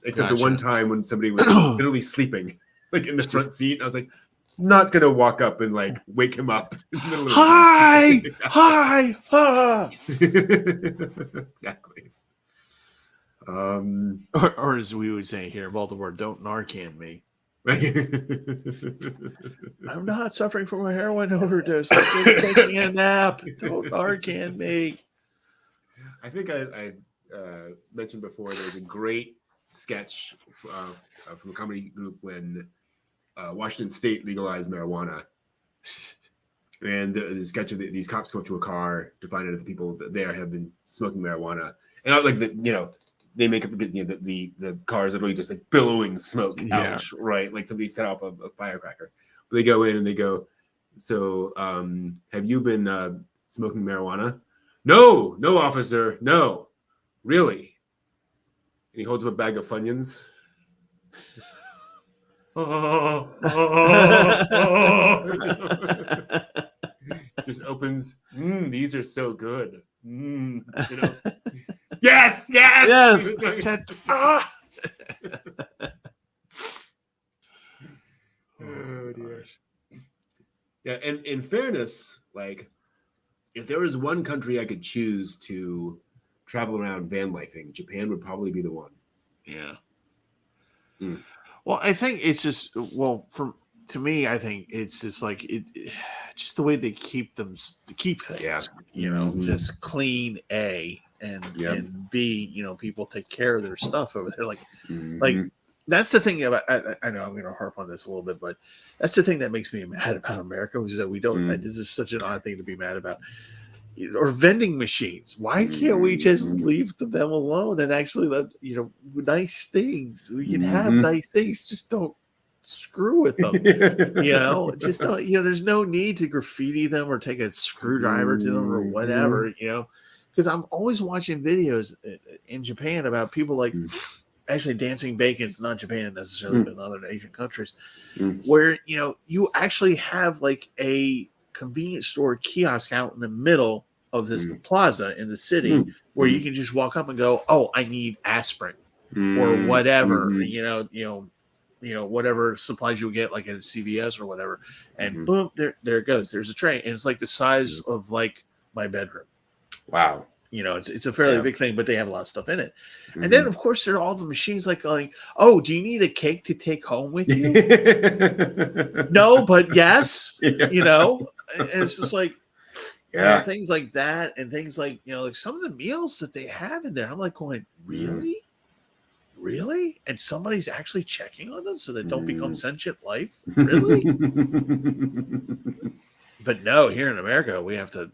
except the one time when somebody was literally sleeping, like in the front seat. I was like, not gonna walk up and like wake him up. Hi. Exactly. Or as we would say here in Baltimore, don't Narcan me. Right. I'm not suffering from a heroin overdose. I'm just taking a nap. Don't Narcan me. I think I mentioned before there's a great sketch from a comedy group when Washington State legalized marijuana. And the sketch of these cops come up to a car to find out if the people there have been smoking marijuana. And they make up the cars literally just like billowing smoke out, right? Like somebody set off a firecracker. But they go in and they go, so have you been smoking marijuana? No, officer, no. Really? And he holds up a bag of Funyuns. Just opens. These are so good. Yes. Oh dear. Yeah, and in fairness, like if there was one country I could choose to travel around van lifing, Japan would probably be the one. Yeah. Well, I think it's just to me, I think it's just like just the way they keep things, just clean and B, people take care of their stuff over there. Like that's the thing about. I know I'm going to harp on this a little bit, but that's the thing that makes me mad about America is that we don't. This is such an odd thing to be mad about. Or vending machines. Why can't we just leave them alone and actually let nice things? We can have nice things. Just don't screw with them. Just don't. There's no need to graffiti them or take a screwdriver to them or whatever. Because I'm always watching videos in Japan about people like actually dancing bacon. It's not Japan necessarily, but in other Asian countries, where you actually have like a convenience store kiosk out in the middle of this plaza in the city where you can just walk up and go, oh, I need aspirin or whatever, whatever supplies you'll get like at a CVS or whatever. And boom, there it goes. There's a tray. And it's like the size of like my bedroom. Wow. It's a fairly big thing, but they have a lot of stuff in it. And then, of course, there are all the machines like going, oh, do you need a cake to take home with you? No, but yes, and it's just like, things like that. And things like, like some of the meals that they have in there, I'm like going, really? Really? And somebody's actually checking on them so they don't become sentient life? Really? But no, here in America, we have to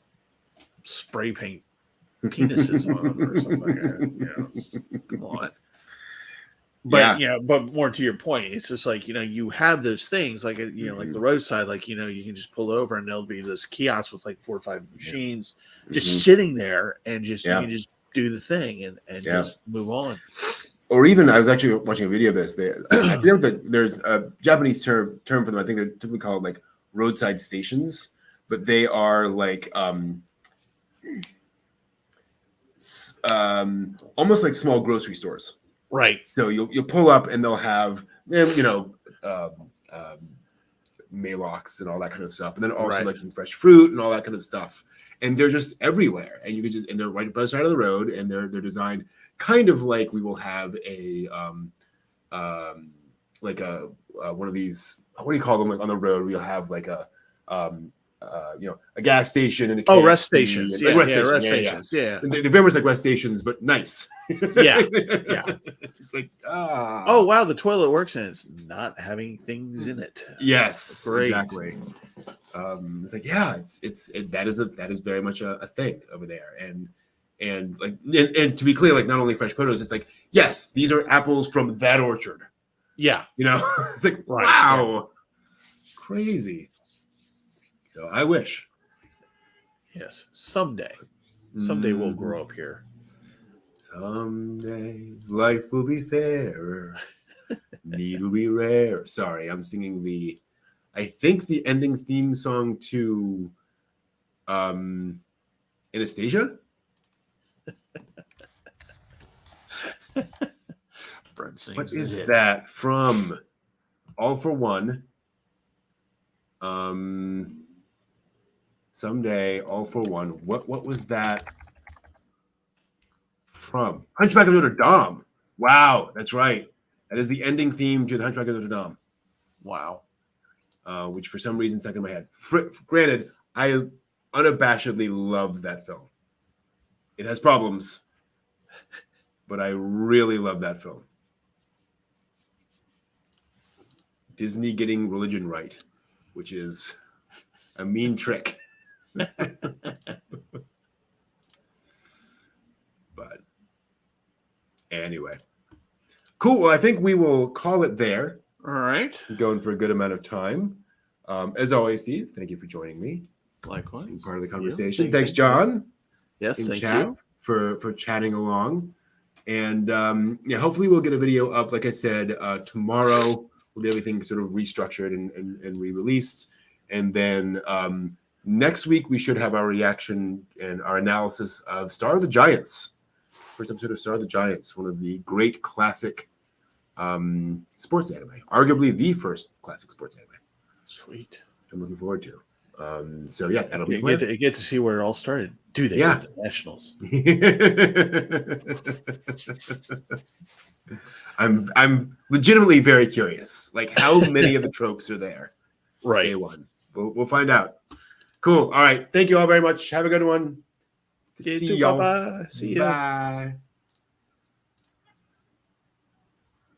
spray paint penises on them or something like that. You know, it's just, come on. But but more to your point, it's just like, you have those things like, like the roadside, like, you can just pull over and there'll be this kiosk with like 4 or 5 machines just sitting there, and just you can just do the thing and just move on. Or even, I was actually watching a video of this. I know that there's a Japanese term for them. I think they're typically called like roadside stations, but they are like almost like small grocery stores. Right. So you'll pull up and they'll have Maalox and all that kind of stuff, and then also like some fresh fruit and all that kind of stuff. And they're just everywhere, and you can and they're right by the side of the road, and they're designed kind of like we will have a like a one of these, what do you call them, like on the road we'll have like a a gas station and a rest stations. Rest stations. They're very much like rest stations, but nice. Yeah. It's like oh wow, the toilet works and it's not having things in it. Yes, great. Exactly. It's like that is very much a thing over there, and like and to be clear, like not only fresh produce, it's like yes, these are apples from that orchard. Yeah, it's like wow, crazy. So I wish. Yes, someday we'll grow up here. Someday life will be fairer, need will be rare. Sorry, I'm singing I think the ending theme song to Anastasia. What is that from? All for One. Someday, All for One. What was that from? Hunchback of Notre Dame. Wow, that's right. That is the ending theme to the Hunchback of Notre Dame. Wow. Which for some reason stuck in my head. Granted, I unabashedly love that film. It has problems, but I really love that film. Disney getting religion right, which is a mean trick. But anyway, cool. Well, I think we will call it there. All right. Going for a good amount of time. As always, Steve, thank you for joining me. Likewise. Being part of the conversation. Thanks, John. Yes, thank you. For chatting along. And hopefully we'll get a video up. Like I said, tomorrow we'll get everything sort of restructured and re-released. And then next week we should have our reaction and our analysis of Star of the Giants. First episode of Star of the Giants, one of the great classic sports anime, arguably the first classic sports anime. Sweet. I'm looking forward to. So yeah, that'll be fun. You get to see where it all started. Do they go to Nationals? I'm legitimately very curious. Like how many of the tropes are there? Right. Day one. We'll find out. Cool. All right. Thank you all very much. Have a good one. See y'all. Bye-bye. See ya. Bye.